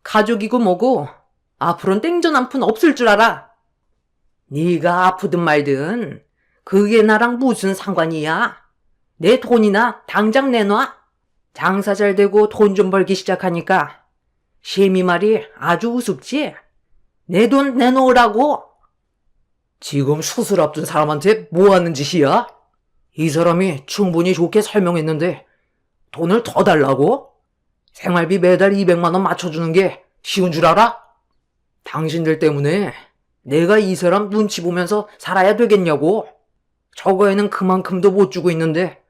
가족이고 뭐고 앞으로는 땡전 한 푼 없을 줄 알아. 네가 아프든 말든 그게 나랑 무슨 상관이야? 내 돈이나 당장 내놔. 장사 잘 되고 돈 좀 벌기 시작하니까 시미 말이 아주 우습지? 내 돈 내놓으라고. 지금 수술 앞둔 사람한테 뭐 하는 짓이야? 이 사람이 충분히 좋게 설명했는데 돈을 더 달라고? 생활비 매달 200만 원 맞춰주는 게 쉬운 줄 알아? 당신들 때문에 내가 이 사람 눈치 보면서 살아야 되겠냐고. 저거에는 그만큼도 못 주고 있는데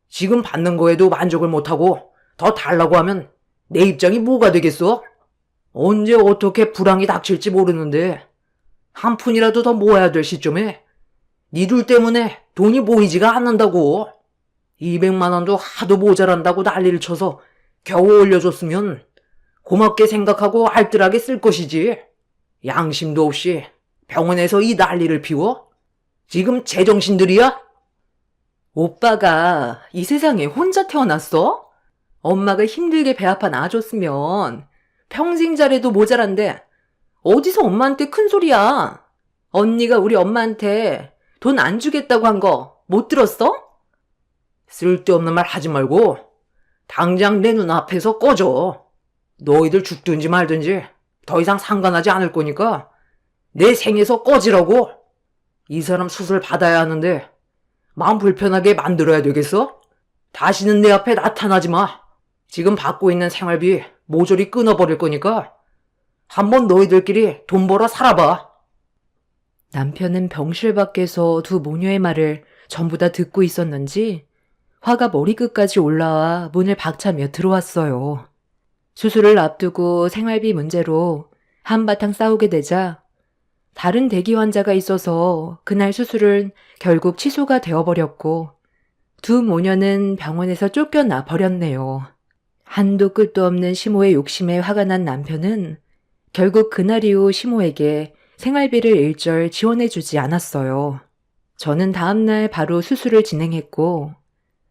지금 받는 거에도 만족을 못하고 더 달라고 하면 내 입장이 뭐가 되겠어? 언제 어떻게 불황이 닥칠지 모르는데 한 푼이라도 더 모아야 될 시점에 니들 때문에 돈이 모이지가 않는다고. 200만 원도 하도 모자란다고 난리를 쳐서 겨우 올려줬으면 고맙게 생각하고 알뜰하게 쓸 것이지. 양심도 없이 병원에서 이 난리를 피워? 지금 제정신들이야? 오빠가 이 세상에 혼자 태어났어? 엄마가 힘들게 배 아파 낳아줬으면 평생 잘해도 모자란데 어디서 엄마한테 큰 소리야? 언니가 우리 엄마한테 돈 안 주겠다고 한 거 못 들었어? 쓸데없는 말 하지 말고 당장 내 눈앞에서 꺼져. 너희들 죽든지 말든지 더 이상 상관하지 않을 거니까 내 생에서 꺼지라고. 이 사람 수술 받아야 하는데 마음 불편하게 만들어야 되겠어? 다시는 내 앞에 나타나지 마. 지금 받고 있는 생활비 모조리 끊어버릴 거니까 한번 너희들끼리 돈 벌어 살아봐. 남편은 병실 밖에서 두 모녀의 말을 전부 다 듣고 있었는지 화가 머리끝까지 올라와 문을 박차며 들어왔어요. 수술을 앞두고 생활비 문제로 한바탕 싸우게 되자 다른 대기 환자가 있어서 그날 수술은 결국 취소가 되어버렸고 두 모녀는 병원에서 쫓겨나 버렸네요. 한도 끝도 없는 시모의 욕심에 화가 난 남편은 결국 그날 이후 시모에게 생활비를 일절 지원해주지 않았어요. 저는 다음날 바로 수술을 진행했고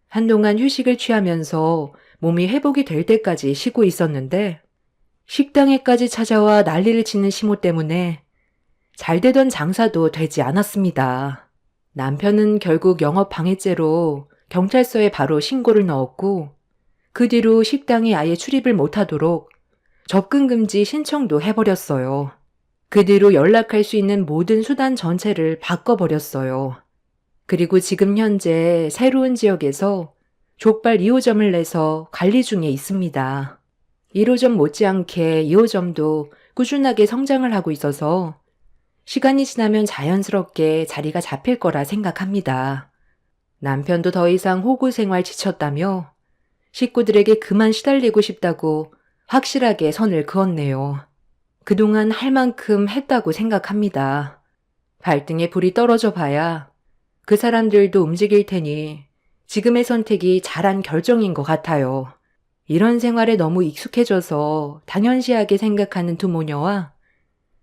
한동안 휴식을 취하면서 몸이 회복이 될 때까지 쉬고 있었는데 식당에까지 찾아와 난리를 치는 시모 때문에 잘 되던 장사도 되지 않았습니다. 남편은 결국 영업방해죄로 경찰서에 바로 신고를 넣었고 그 뒤로 식당에 아예 출입을 못하도록 접근금지 신청도 해버렸어요. 그 뒤로 연락할 수 있는 모든 수단 전체를 바꿔버렸어요. 그리고 지금 현재 새로운 지역에서 족발 2호점을 내서 관리 중에 있습니다. 1호점 못지않게 2호점도 꾸준하게 성장을 하고 있어서 시간이 지나면 자연스럽게 자리가 잡힐 거라 생각합니다. 남편도 더 이상 호구 생활 지쳤다며 식구들에게 그만 시달리고 싶다고 확실하게 선을 그었네요. 그동안 할 만큼 했다고 생각합니다. 발등에 불이 떨어져 봐야 그 사람들도 움직일 테니 지금의 선택이 잘한 결정인 것 같아요. 이런 생활에 너무 익숙해져서 당연시하게 생각하는 두 모녀와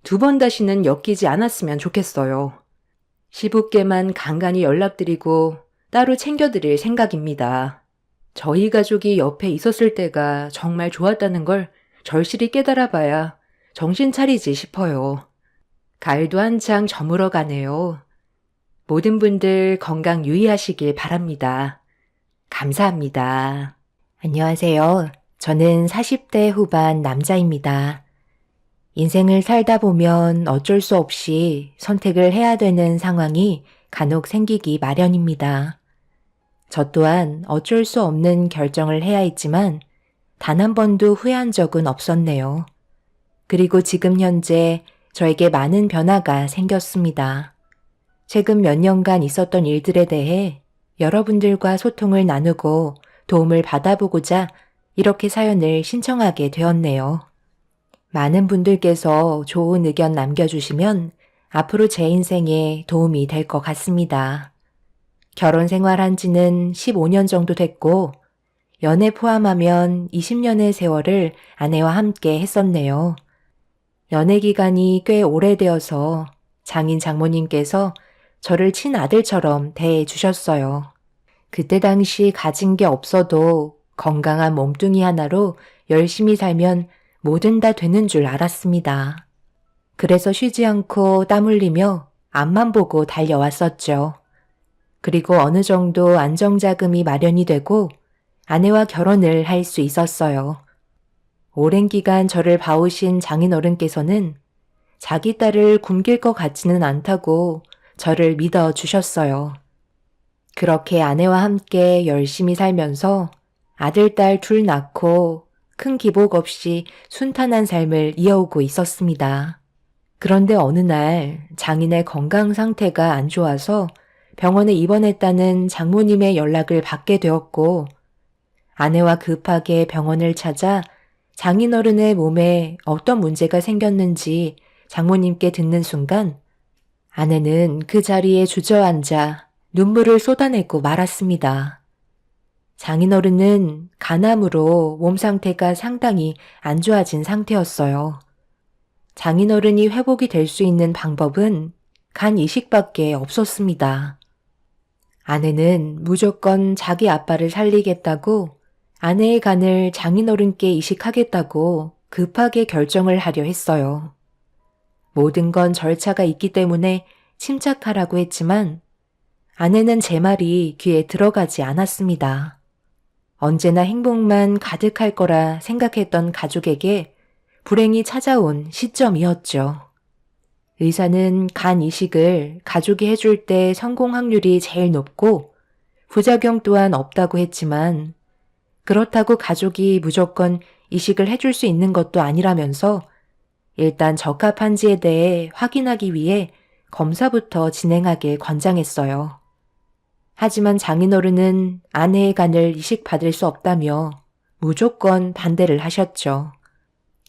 두 번 다시는 엮이지 않았으면 좋겠어요. 시부께만 간간히 연락드리고 따로 챙겨드릴 생각입니다. 저희 가족이 옆에 있었을 때가 정말 좋았다는 걸 절실히 깨달아봐야 정신 차리지 싶어요. 가을도 한창 저물어 가네요. 모든 분들 건강 유의하시길 바랍니다. 감사합니다. 안녕하세요. 저는 40대 후반 남자입니다. 인생을 살다 보면 어쩔 수 없이 선택을 해야 되는 상황이 간혹 생기기 마련입니다. 저 또한 어쩔 수 없는 결정을 해야 했지만 단 한 번도 후회한 적은 없었네요. 그리고 지금 현재 저에게 많은 변화가 생겼습니다. 최근 몇 년간 있었던 일들에 대해 여러분들과 소통을 나누고 도움을 받아보고자 이렇게 사연을 신청하게 되었네요. 많은 분들께서 좋은 의견 남겨주시면 앞으로 제 인생에 도움이 될 것 같습니다. 결혼 생활한 지는 15년 정도 됐고 연애 포함하면 20년의 세월을 아내와 함께 했었네요. 연애 기간이 꽤 오래되어서 장인 장모님께서 저를 친아들처럼 대해 주셨어요. 그때 당시 가진 게 없어도 건강한 몸뚱이 하나로 열심히 살면 뭐든 다 되는 줄 알았습니다. 그래서 쉬지 않고 땀 흘리며 앞만 보고 달려왔었죠. 그리고 어느 정도 안정자금이 마련이 되고 아내와 결혼을 할 수 있었어요. 오랜 기간 저를 봐오신 장인어른께서는 자기 딸을 굶길 것 같지는 않다고 저를 믿어 주셨어요. 그렇게 아내와 함께 열심히 살면서 아들, 딸 둘 낳고 큰 기복 없이 순탄한 삶을 이어오고 있었습니다. 그런데 어느 날 장인의 건강 상태가 안 좋아서 병원에 입원했다는 장모님의 연락을 받게 되었고 아내와 급하게 병원을 찾아 장인어른의 몸에 어떤 문제가 생겼는지 장모님께 듣는 순간 아내는 그 자리에 주저앉아 눈물을 쏟아내고 말았습니다. 장인어른은 간암으로 몸 상태가 상당히 안 좋아진 상태였어요. 장인어른이 회복이 될 수 있는 방법은 간 이식밖에 없었습니다. 아내는 무조건 자기 아빠를 살리겠다고 아내의 간을 장인어른께 이식하겠다고 급하게 결정을 하려 했어요. 모든 건 절차가 있기 때문에 침착하라고 했지만 아내는 제 말이 귀에 들어가지 않았습니다. 언제나 행복만 가득할 거라 생각했던 가족에게 불행이 찾아온 시점이었죠. 의사는 간 이식을 가족이 해줄 때 성공 확률이 제일 높고 부작용 또한 없다고 했지만 그렇다고 가족이 무조건 이식을 해줄 수 있는 것도 아니라면서 일단 적합한지에 대해 확인하기 위해 검사부터 진행하길 권장했어요. 하지만 장인어른은 아내의 간을 이식받을 수 없다며 무조건 반대를 하셨죠.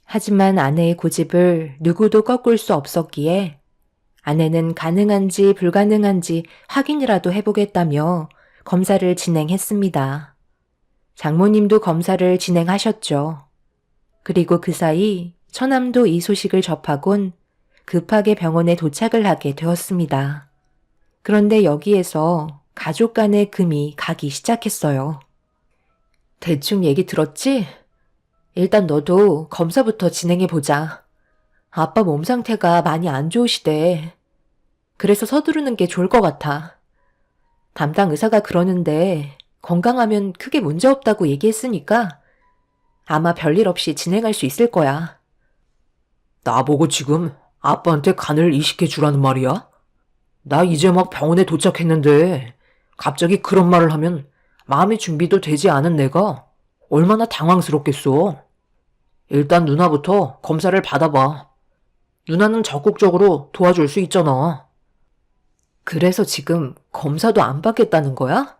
하지만 아내의 고집을 누구도 꺾을 수 없었기에 아내는 가능한지 불가능한지 확인이라도 해보겠다며 검사를 진행했습니다. 장모님도 검사를 진행하셨죠. 그리고 그 사이 처남도 이 소식을 접하곤 급하게 병원에 도착을 하게 되었습니다. 그런데 여기에서 가족 간의 금이 가기 시작했어요. 대충 얘기 들었지? 일단 너도 검사부터 진행해보자. 아빠 몸 상태가 많이 안 좋으시대. 그래서 서두르는 게 좋을 것 같아. 담당 의사가 그러는데 건강하면 크게 문제없다고 얘기했으니까 아마 별일 없이 진행할 수 있을 거야. 나보고 지금 아빠한테 간을 이식해 주라는 말이야? 나 이제 막 병원에 도착했는데 갑자기 그런 말을 하면 마음의 준비도 되지 않은 내가 얼마나 당황스럽겠어. 일단 누나부터 검사를 받아봐. 누나는 적극적으로 도와줄 수 있잖아. 그래서 지금 검사도 안 받겠다는 거야?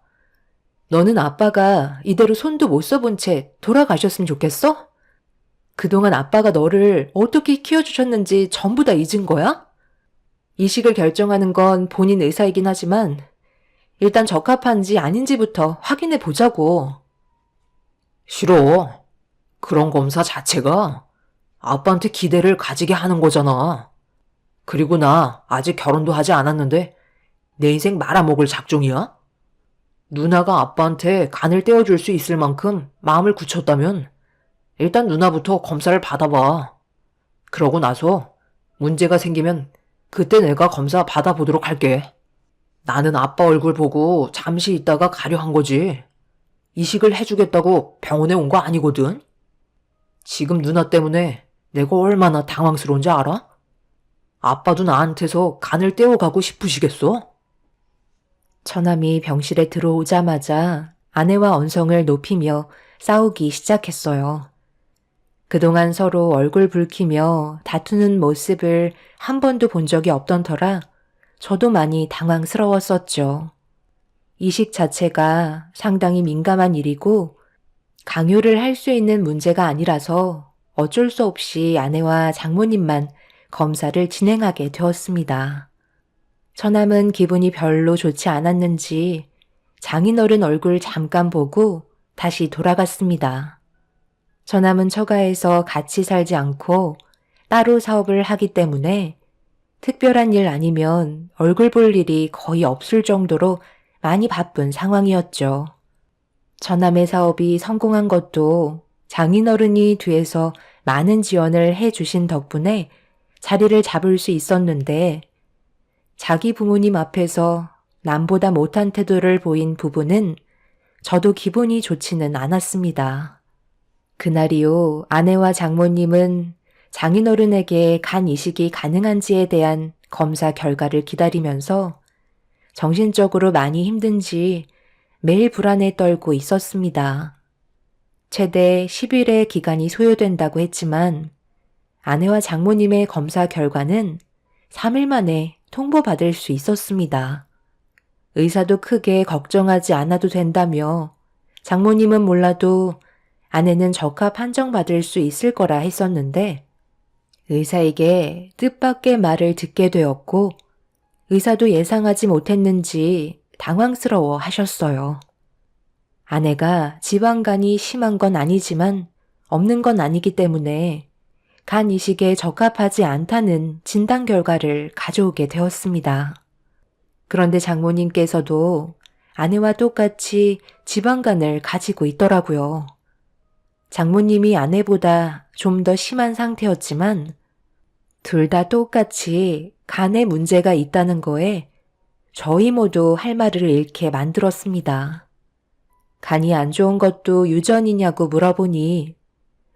너는 아빠가 이대로 손도 못 써본 채 돌아가셨으면 좋겠어? 그동안 아빠가 너를 어떻게 키워주셨는지 전부 다 잊은 거야? 이식을 결정하는 건 본인 의사이긴 하지만 일단 적합한지 아닌지부터 확인해 보자고. 싫어. 그런 검사 자체가 아빠한테 기대를 가지게 하는 거잖아. 그리고 나 아직 결혼도 하지 않았는데 내 인생 말아먹을 작정이야? 누나가 아빠한테 간을 떼어줄 수 있을 만큼 마음을 굳혔다면 일단 누나부터 검사를 받아봐. 그러고 나서 문제가 생기면 그때 내가 검사 받아보도록 할게. 나는 아빠 얼굴 보고 잠시 있다가 가려 한 거지. 이식을 해주겠다고 병원에 온 거 아니거든. 지금 누나 때문에 내가 얼마나 당황스러운지 알아? 아빠도 나한테서 간을 떼어가고 싶으시겠어? 처남이 병실에 들어오자마자 아내와 언성을 높이며 싸우기 시작했어요. 그동안 서로 얼굴 붉히며 다투는 모습을 한 번도 본 적이 없던 터라 저도 많이 당황스러웠었죠. 이식 자체가 상당히 민감한 일이고 강요를 할 수 있는 문제가 아니라서 어쩔 수 없이 아내와 장모님만 검사를 진행하게 되었습니다. 처남은 기분이 별로 좋지 않았는지 장인어른 얼굴 잠깐 보고 다시 돌아갔습니다. 처남은 처가에서 같이 살지 않고 따로 사업을 하기 때문에 특별한 일 아니면 얼굴 볼 일이 거의 없을 정도로 많이 바쁜 상황이었죠. 처남의 사업이 성공한 것도 장인어른이 뒤에서 많은 지원을 해주신 덕분에 자리를 잡을 수 있었는데 자기 부모님 앞에서 남보다 못한 태도를 보인 부부는 저도 기분이 좋지는 않았습니다. 그날이요, 아내와 장모님은 장인어른에게 간 이식이 가능한지에 대한 검사 결과를 기다리면서 정신적으로 많이 힘든지 매일 불안에 떨고 있었습니다. 최대 10일의 기간이 소요된다고 했지만 아내와 장모님의 검사 결과는 3일 만에 통보받을 수 있었습니다. 의사도 크게 걱정하지 않아도 된다며 장모님은 몰라도 아내는 적합 판정받을 수 있을 거라 했었는데 의사에게 뜻밖의 말을 듣게 되었고 의사도 예상하지 못했는지 당황스러워 하셨어요. 아내가 지방간이 심한 건 아니지만 없는 건 아니기 때문에 간 이식에 적합하지 않다는 진단 결과를 가져오게 되었습니다. 그런데 장모님께서도 아내와 똑같이 지방간을 가지고 있더라고요. 장모님이 아내보다 좀 더 심한 상태였지만 둘 다 똑같이 간에 문제가 있다는 거에 저희 모두 할 말을 잃게 만들었습니다. 간이 안 좋은 것도 유전이냐고 물어보니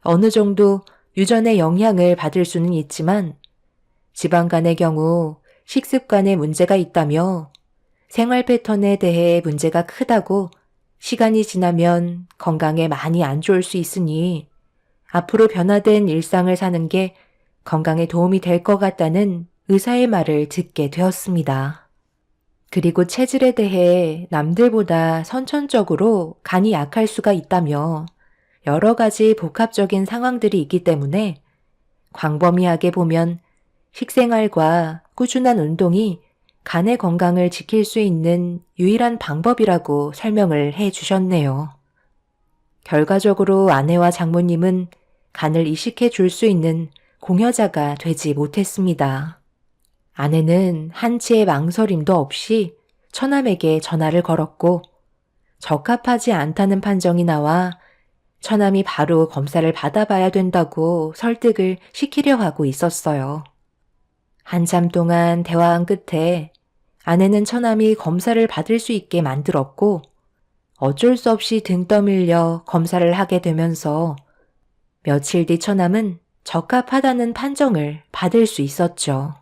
어느 정도 유전의 영향을 받을 수는 있지만 지방간의 경우 식습관에 문제가 있다며 생활 패턴에 대해 문제가 크다고 시간이 지나면 건강에 많이 안 좋을 수 있으니 앞으로 변화된 일상을 사는 게 건강에 도움이 될 것 같다는 의사의 말을 듣게 되었습니다. 그리고 체질에 대해 남들보다 선천적으로 간이 약할 수가 있다며 여러 가지 복합적인 상황들이 있기 때문에 광범위하게 보면 식생활과 꾸준한 운동이 간의 건강을 지킬 수 있는 유일한 방법이라고 설명을 해 주셨네요. 결과적으로 아내와 장모님은 간을 이식해 줄 수 있는 공여자가 되지 못했습니다. 아내는 한치의 망설임도 없이 처남에게 전화를 걸었고 적합하지 않다는 판정이 나와 처남이 바로 검사를 받아봐야 된다고 설득을 시키려 하고 있었어요. 한참 동안 대화한 끝에 아내는 처남이 검사를 받을 수 있게 만들었고 어쩔 수 없이 등 떠밀려 검사를 하게 되면서 며칠 뒤 처남은 적합하다는 판정을 받을 수 있었죠.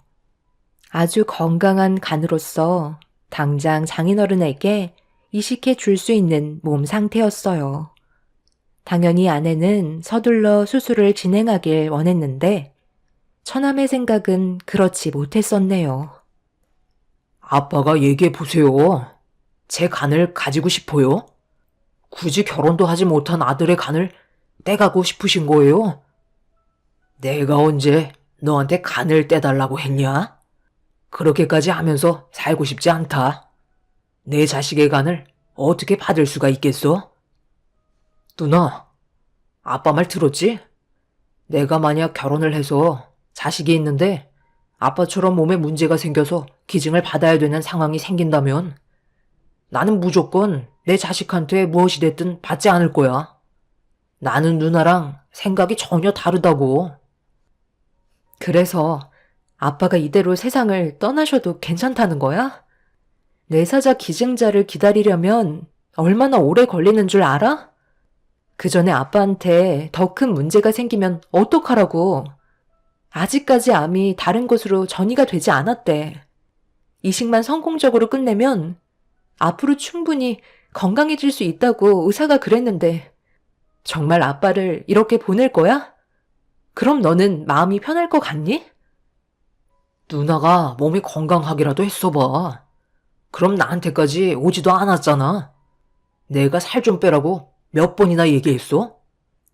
아주 건강한 간으로서 당장 장인어른에게 이식해 줄 수 있는 몸 상태였어요. 당연히 아내는 서둘러 수술을 진행하길 원했는데 처남의 생각은 그렇지 못했었네요. 아빠가 얘기해 보세요. 제 간을 가지고 싶어요? 굳이 결혼도 하지 못한 아들의 간을 떼가고 싶으신 거예요? 내가 언제 너한테 간을 떼달라고 했냐? 그렇게까지 하면서 살고 싶지 않다. 내 자식의 간을 어떻게 받을 수가 있겠어? 누나, 아빠 말 들었지? 내가 만약 결혼을 해서 자식이 있는데 아빠처럼 몸에 문제가 생겨서 기증을 받아야 되는 상황이 생긴다면 나는 무조건 내 자식한테 무엇이 됐든 받지 않을 거야. 나는 누나랑 생각이 전혀 다르다고. 그래서 아빠가 이대로 세상을 떠나셔도 괜찮다는 거야? 뇌사자 기증자를 기다리려면 얼마나 오래 걸리는 줄 알아? 그 전에 아빠한테 더 큰 문제가 생기면 어떡하라고. 아직까지 암이 다른 곳으로 전이가 되지 않았대. 이식만 성공적으로 끝내면 앞으로 충분히 건강해질 수 있다고 의사가 그랬는데 정말 아빠를 이렇게 보낼 거야? 그럼 너는 마음이 편할 것 같니? 누나가 몸이 건강하기라도 했어봐. 그럼 나한테까지 오지도 않았잖아. 내가 살 좀 빼라고 몇 번이나 얘기했어?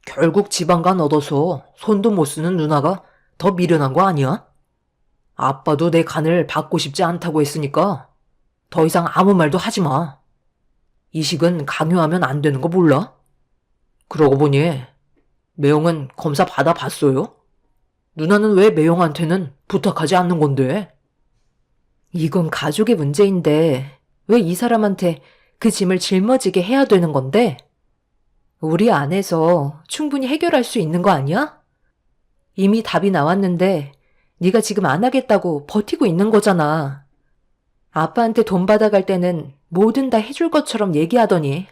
결국 지방간 얻어서 손도 못 쓰는 누나가 더 미련한 거 아니야? 아빠도 내 간을 받고 싶지 않다고 했으니까 더 이상 아무 말도 하지 마. 이식은 강요하면 안 되는 거 몰라? 그러고 보니 매형은 검사 받아봤어요? 누나는 왜 매형한테는 부탁하지 않는 건데? 이건 가족의 문제인데 왜 이 사람한테 그 짐을 짊어지게 해야 되는 건데? 우리 안에서 충분히 해결할 수 있는 거 아니야? 이미 답이 나왔는데 네가 지금 안 하겠다고 버티고 있는 거잖아. 아빠한테 돈 받아갈 때는 뭐든 다 해줄 것처럼 얘기하더니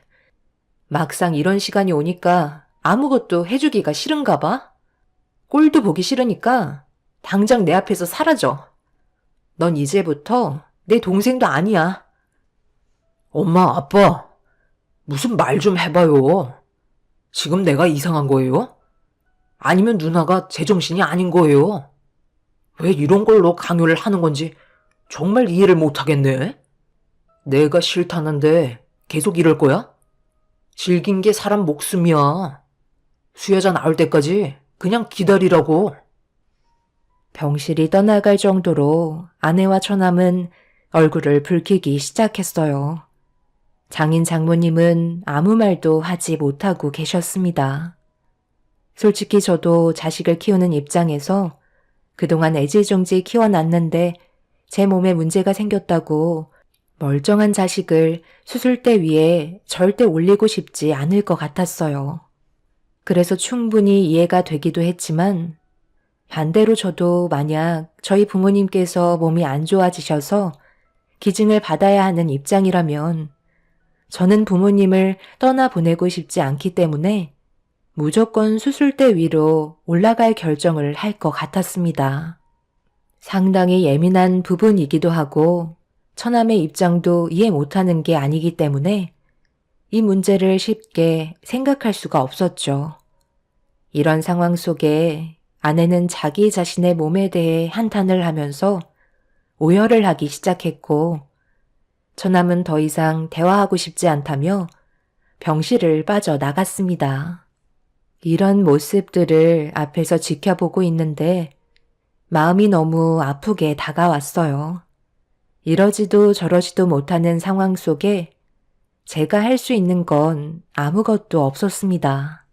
막상 이런 시간이 오니까 아무것도 해주기가 싫은가 봐? 꼴도 보기 싫으니까 당장 내 앞에서 사라져. 넌 이제부터 내 동생도 아니야. 엄마, 아빠, 무슨 말 좀 해봐요. 지금 내가 이상한 거예요? 아니면 누나가 제정신이 아닌 거예요? 왜 이런 걸로 강요를 하는 건지 정말 이해를 못하겠네. 내가 싫다는데 계속 이럴 거야? 질긴 게 사람 목숨이야. 수여자 나올 때까지 그냥 기다리라고. 병실이 떠나갈 정도로 아내와 처남은 얼굴을 붉히기 시작했어요. 장인 장모님은 아무 말도 하지 못하고 계셨습니다. 솔직히 저도 자식을 키우는 입장에서 그동안 애지중지 키워놨는데 제 몸에 문제가 생겼다고 멀쩡한 자식을 수술대 위에 절대 올리고 싶지 않을 것 같았어요. 그래서 충분히 이해가 되기도 했지만 반대로 저도 만약 저희 부모님께서 몸이 안 좋아지셔서 기증을 받아야 하는 입장이라면 저는 부모님을 떠나보내고 싶지 않기 때문에 무조건 수술대 위로 올라갈 결정을 할 것 같았습니다. 상당히 예민한 부분이기도 하고 처남의 입장도 이해 못하는 게 아니기 때문에 이 문제를 쉽게 생각할 수가 없었죠. 이런 상황 속에 아내는 자기 자신의 몸에 대해 한탄을 하면서 오열을 하기 시작했고 처남은 더 이상 대화하고 싶지 않다며 병실을 빠져나갔습니다. 이런 모습들을 앞에서 지켜보고 있는데 마음이 너무 아프게 다가왔어요. 이러지도 저러지도 못하는 상황 속에 제가 할 수 있는 건 아무것도 없었습니다.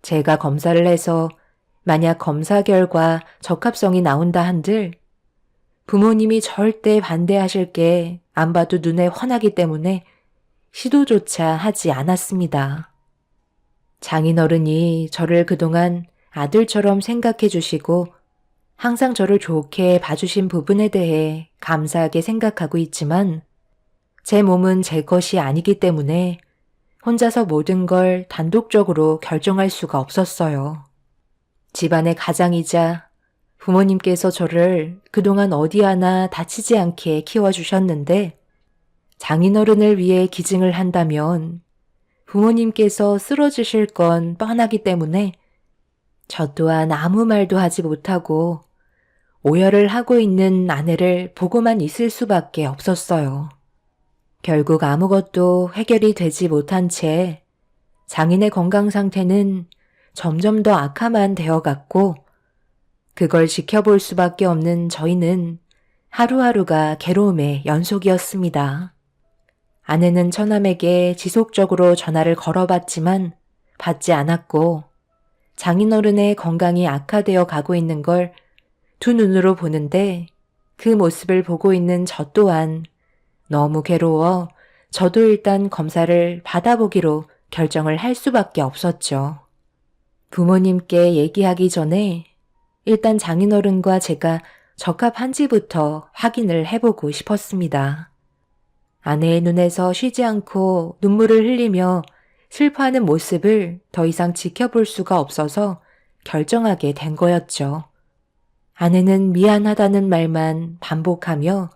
제가 검사를 해서 만약 검사 결과 적합성이 나온다 한들 부모님이 절대 반대하실 게 안 봐도 눈에 훤하기 때문에 시도조차 하지 않았습니다. 장인어른이 저를 그동안 아들처럼 생각해 주시고 항상 저를 좋게 봐주신 부분에 대해 감사하게 생각하고 있지만 제 몸은 제 것이 아니기 때문에 혼자서 모든 걸 단독적으로 결정할 수가 없었어요. 집안의 가장이자 부모님께서 저를 그동안 어디 하나 다치지 않게 키워주셨는데 장인어른을 위해 기증을 한다면 부모님께서 쓰러지실 건 뻔하기 때문에 저 또한 아무 말도 하지 못하고 오열을 하고 있는 아내를 보고만 있을 수밖에 없었어요. 결국 아무것도 해결이 되지 못한 채 장인의 건강 상태는 점점 더 악화만 되어갔고 그걸 지켜볼 수밖에 없는 저희는 하루하루가 괴로움의 연속이었습니다. 아내는 처남에게 지속적으로 전화를 걸어봤지만 받지 않았고 장인어른의 건강이 악화되어 가고 있는 걸 두 눈으로 보는데 그 모습을 보고 있는 저 또한 너무 괴로워 저도 일단 검사를 받아보기로 결정을 할 수밖에 없었죠. 부모님께 얘기하기 전에 일단 장인어른과 제가 적합한지부터 확인을 해보고 싶었습니다. 아내의 눈에서 쉬지 않고 눈물을 흘리며 슬퍼하는 모습을 더 이상 지켜볼 수가 없어서 결정하게 된 거였죠. 아내는 미안하다는 말만 반복하며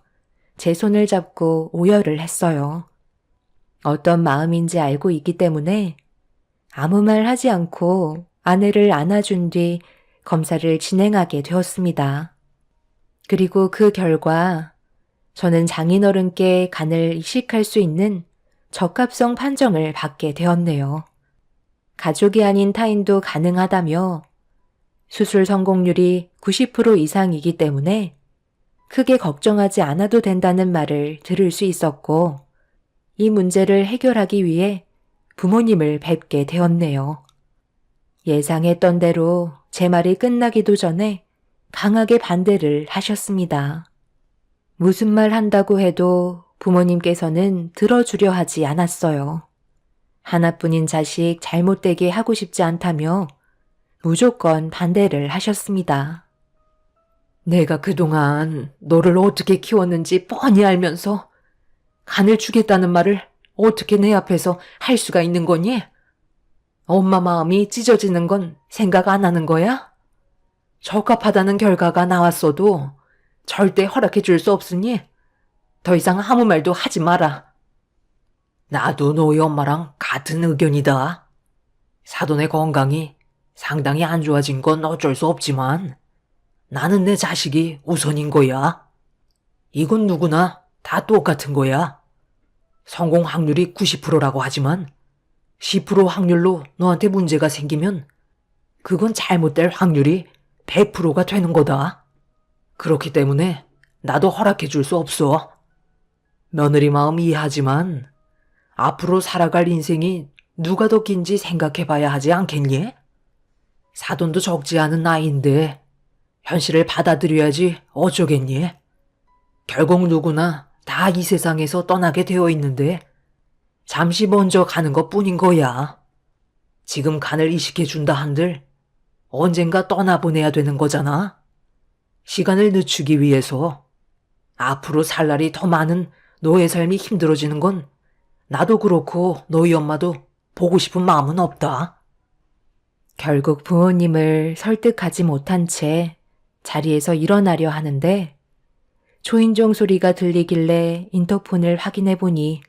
제 손을 잡고 오열을 했어요. 어떤 마음인지 알고 있기 때문에 아무 말 하지 않고 아내를 안아준 뒤 검사를 진행하게 되었습니다. 그리고 그 결과 저는 장인어른께 간을 이식할 수 있는 적합성 판정을 받게 되었네요. 가족이 아닌 타인도 가능하다며 수술 성공률이 90% 이상이기 때문에 크게 걱정하지 않아도 된다는 말을 들을 수 있었고 이 문제를 해결하기 위해 부모님을 뵙게 되었네요. 예상했던 대로 제 말이 끝나기도 전에 강하게 반대를 하셨습니다. 무슨 말 한다고 해도 부모님께서는 들어주려 하지 않았어요. 하나뿐인 자식 잘못되게 하고 싶지 않다며 무조건 반대를 하셨습니다. 내가 그동안 너를 어떻게 키웠는지 뻔히 알면서 간을 주겠다는 말을 어떻게 내 앞에서 할 수가 있는 거니? 엄마 마음이 찢어지는 건 생각 안 하는 거야? 적합하다는 결과가 나왔어도 절대 허락해 줄 수 없으니 더 이상 아무 말도 하지 마라. 나도 너희 엄마랑 같은 의견이다. 사돈의 건강이 상당히 안 좋아진 건 어쩔 수 없지만 나는 내 자식이 우선인 거야. 이건 누구나 다 똑같은 거야. 성공 확률이 90%라고 하지만 10% 확률로 너한테 문제가 생기면 그건 잘못될 확률이 100%가 되는 거다. 그렇기 때문에 나도 허락해 줄 수 없어. 며느리 마음 이해하지만 앞으로 살아갈 인생이 누가 더 긴지 생각해 봐야 하지 않겠니? 사돈도 적지 않은 나이인데 현실을 받아들여야지 어쩌겠니? 결국 누구나 다 이 세상에서 떠나게 되어 있는데 잠시 먼저 가는 것 뿐인 거야. 지금 간을 이식해 준다 한들 언젠가 떠나보내야 되는 거잖아. 시간을 늦추기 위해서 앞으로 살 날이 더 많은 너의 삶이 힘들어지는 건 나도 그렇고 너희 엄마도 보고 싶은 마음은 없다. 결국 부모님을 설득하지 못한 채 자리에서 일어나려 하는데 초인종 소리가 들리길래 인터폰을 확인해 보니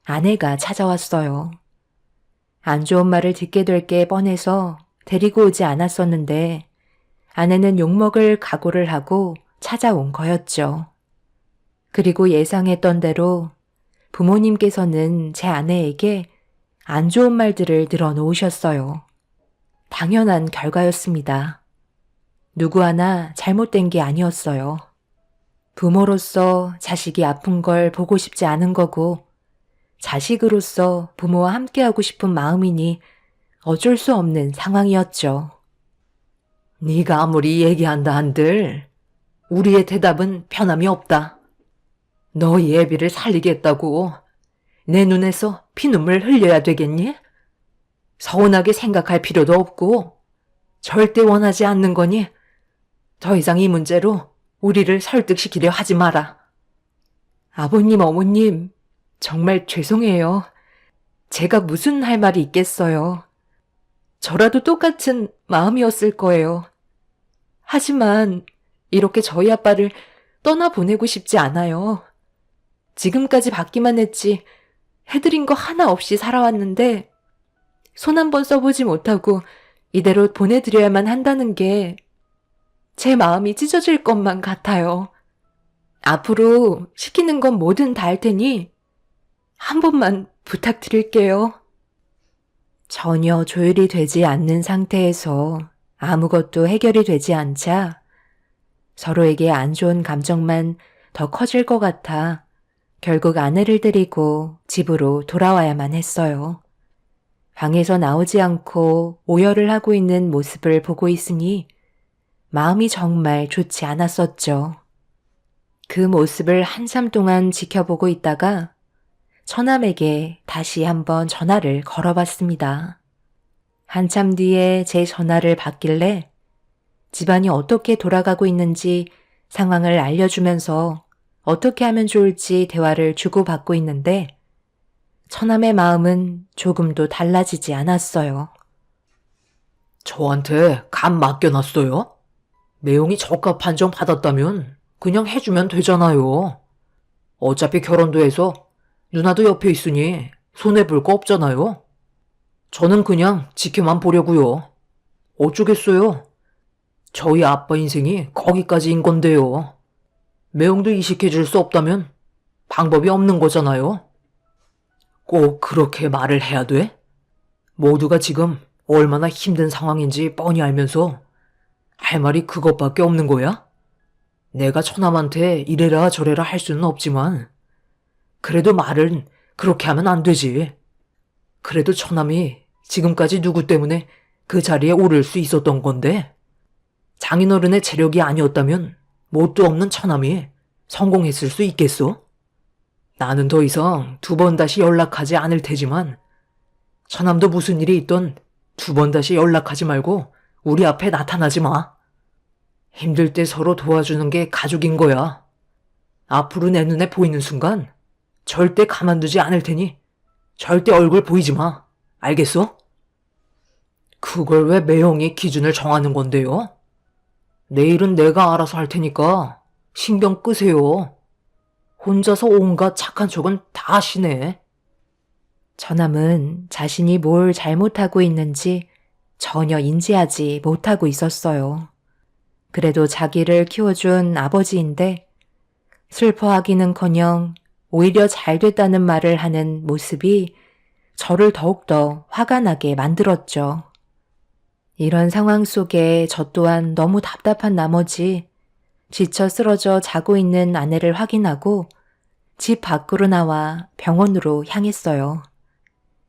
아내가 찾아왔어요. 안 좋은 말을 듣게 될 게 뻔해서 데리고 오지 않았었는데 아내는 욕먹을 각오를 하고 찾아온 거였죠. 그리고 예상했던 대로 부모님께서는 제 아내에게 안 좋은 말들을 늘어놓으셨어요. 당연한 결과였습니다. 누구 하나 잘못된 게 아니었어요. 부모로서 자식이 아픈 걸 보고 싶지 않은 거고 자식으로서 부모와 함께하고 싶은 마음이니 어쩔 수 없는 상황이었죠. 네가 아무리 얘기한다 한들 우리의 대답은 변함이 없다. 너희 애비를 살리겠다고 내 눈에서 피눈물 흘려야 되겠니? 서운하게 생각할 필요도 없고 절대 원하지 않는 거니 더 이상 이 문제로 우리를 설득시키려 하지 마라. 아버님, 어머님, 정말 죄송해요. 제가 무슨 할 말이 있겠어요. 저라도 똑같은 마음이었을 거예요. 하지만 이렇게 저희 아빠를 떠나보내고 싶지 않아요. 지금까지 받기만 했지 해드린 거 하나 없이 살아왔는데 손 한 번 써보지 못하고 이대로 보내드려야만 한다는 게 제 마음이 찢어질 것만 같아요. 앞으로 시키는 건 뭐든 다 할 테니 한 번만 부탁드릴게요. 전혀 조율이 되지 않는 상태에서 아무것도 해결이 되지 않자 서로에게 안 좋은 감정만 더 커질 것 같아 결국 아내를 데리고 집으로 돌아와야만 했어요. 방에서 나오지 않고 오열을 하고 있는 모습을 보고 있으니 마음이 정말 좋지 않았었죠. 그 모습을 한참 동안 지켜보고 있다가 처남에게 다시 한번 전화를 걸어봤습니다. 한참 뒤에 제 전화를 받길래 집안이 어떻게 돌아가고 있는지 상황을 알려주면서 어떻게 하면 좋을지 대화를 주고받고 있는데 처남의 마음은 조금도 달라지지 않았어요. 저한테 간 맡겨놨어요? 매형이 저가 판정 받았다면 그냥 해주면 되잖아요. 어차피 결혼도 해서 누나도 옆에 있으니 손해볼 거 없잖아요. 저는 그냥 지켜만 보려고요. 어쩌겠어요. 저희 아빠 인생이 거기까지인 건데요. 매형도 이식해줄 수 없다면 방법이 없는 거잖아요. 꼭 그렇게 말을 해야 돼? 모두가 지금 얼마나 힘든 상황인지 뻔히 알면서 할 말이 그것밖에 없는 거야? 내가 처남한테 이래라 저래라 할 수는 없지만 그래도 말은 그렇게 하면 안 되지. 그래도 처남이 지금까지 누구 때문에 그 자리에 오를 수 있었던 건데 장인어른의 재력이 아니었다면 뭣도 없는 처남이 성공했을 수 있겠소? 나는 더 이상 2번 다시 연락하지 않을 테지만 처남도 무슨 일이 있던 2번 다시 연락하지 말고 우리 앞에 나타나지 마. 힘들 때 서로 도와주는 게 가족인 거야. 앞으로 내 눈에 보이는 순간 절대 가만두지 않을 테니 절대 얼굴 보이지 마. 알겠어? 그걸 왜 매형이 기준을 정하는 건데요? 내일은 내가 알아서 할 테니까 신경 끄세요. 혼자서 온갖 착한 척은 다 하시네. 처남은 자신이 뭘 잘못하고 있는지 전혀 인지하지 못하고 있었어요. 그래도 자기를 키워준 아버지인데 슬퍼하기는커녕 오히려 잘 됐다는 말을 하는 모습이 저를 더욱더 화가 나게 만들었죠. 이런 상황 속에 저 또한 너무 답답한 나머지 지쳐 쓰러져 자고 있는 아내를 확인하고 집 밖으로 나와 병원으로 향했어요.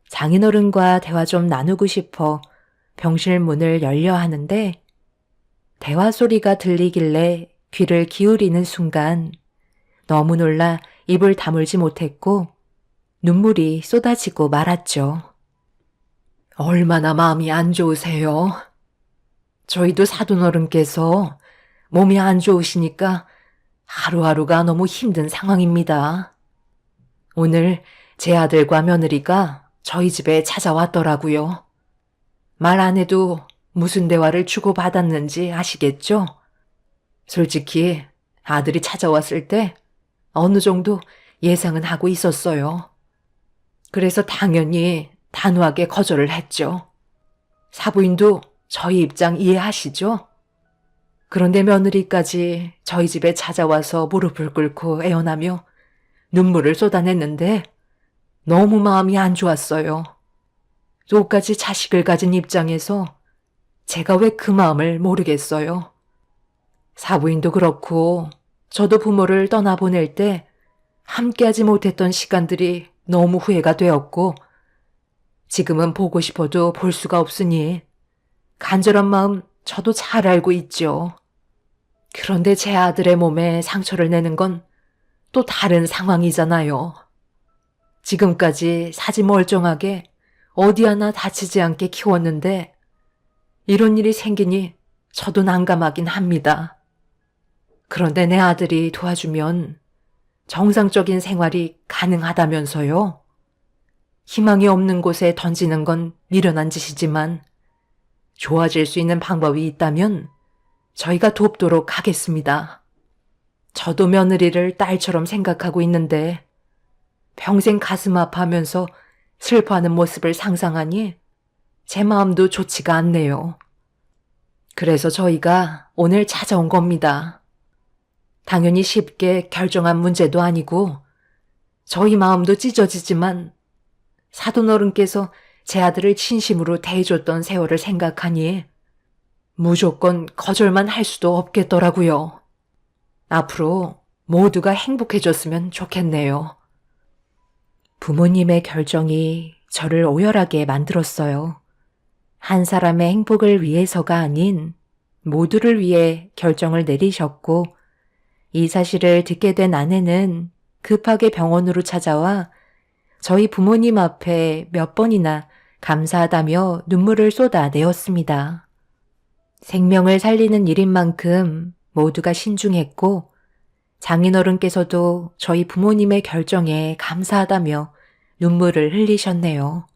장인어른과 대화 좀 나누고 싶어 병실 문을 열려 하는데 대화 소리가 들리길래 귀를 기울이는 순간 너무 놀라 입을 다물지 못했고 눈물이 쏟아지고 말았죠. 얼마나 마음이 안 좋으세요? 저희도 사돈어른께서 몸이 안 좋으시니까 하루하루가 너무 힘든 상황입니다. 오늘 제 아들과 며느리가 저희 집에 찾아왔더라고요. 말 안 해도 무슨 대화를 주고받았는지 아시겠죠? 솔직히 아들이 찾아왔을 때 어느 정도 예상은 하고 있었어요. 그래서 당연히 단호하게 거절을 했죠. 사부인도 저희 입장 이해하시죠? 그런데 며느리까지 저희 집에 찾아와서 무릎을 꿇고 애원하며 눈물을 쏟아냈는데 너무 마음이 안 좋았어요. 똑같이 자식을 가진 입장에서 제가 왜 그 마음을 모르겠어요. 사부인도 그렇고 저도 부모를 떠나보낼 때 함께하지 못했던 시간들이 너무 후회가 되었고 지금은 보고 싶어도 볼 수가 없으니 간절한 마음 저도 잘 알고 있죠. 그런데 제 아들의 몸에 상처를 내는 건 또 다른 상황이잖아요. 지금까지 사지 멀쩡하게 어디 하나 다치지 않게 키웠는데 이런 일이 생기니 저도 난감하긴 합니다. 그런데 내 아들이 도와주면 정상적인 생활이 가능하다면서요. 희망이 없는 곳에 던지는 건 미련한 짓이지만 좋아질 수 있는 방법이 있다면 저희가 돕도록 하겠습니다. 저도 며느리를 딸처럼 생각하고 있는데 평생 가슴 아파하면서 슬퍼하는 모습을 상상하니 제 마음도 좋지가 않네요. 그래서 저희가 오늘 찾아온 겁니다. 당연히 쉽게 결정한 문제도 아니고 저희 마음도 찢어지지만 사돈어른께서 제 아들을 진심으로 대해줬던 세월을 생각하니 무조건 거절만 할 수도 없겠더라고요. 앞으로 모두가 행복해졌으면 좋겠네요. 부모님의 결정이 저를 오열하게 만들었어요. 한 사람의 행복을 위해서가 아닌 모두를 위해 결정을 내리셨고, 이 사실을 듣게 된 아내는 급하게 병원으로 찾아와 저희 부모님 앞에 몇 번이나 감사하다며 눈물을 쏟아내었습니다. 생명을 살리는 일인 만큼 모두가 신중했고, 장인어른께서도 저희 부모님의 결정에 감사하다며 눈물을 흘리셨네요.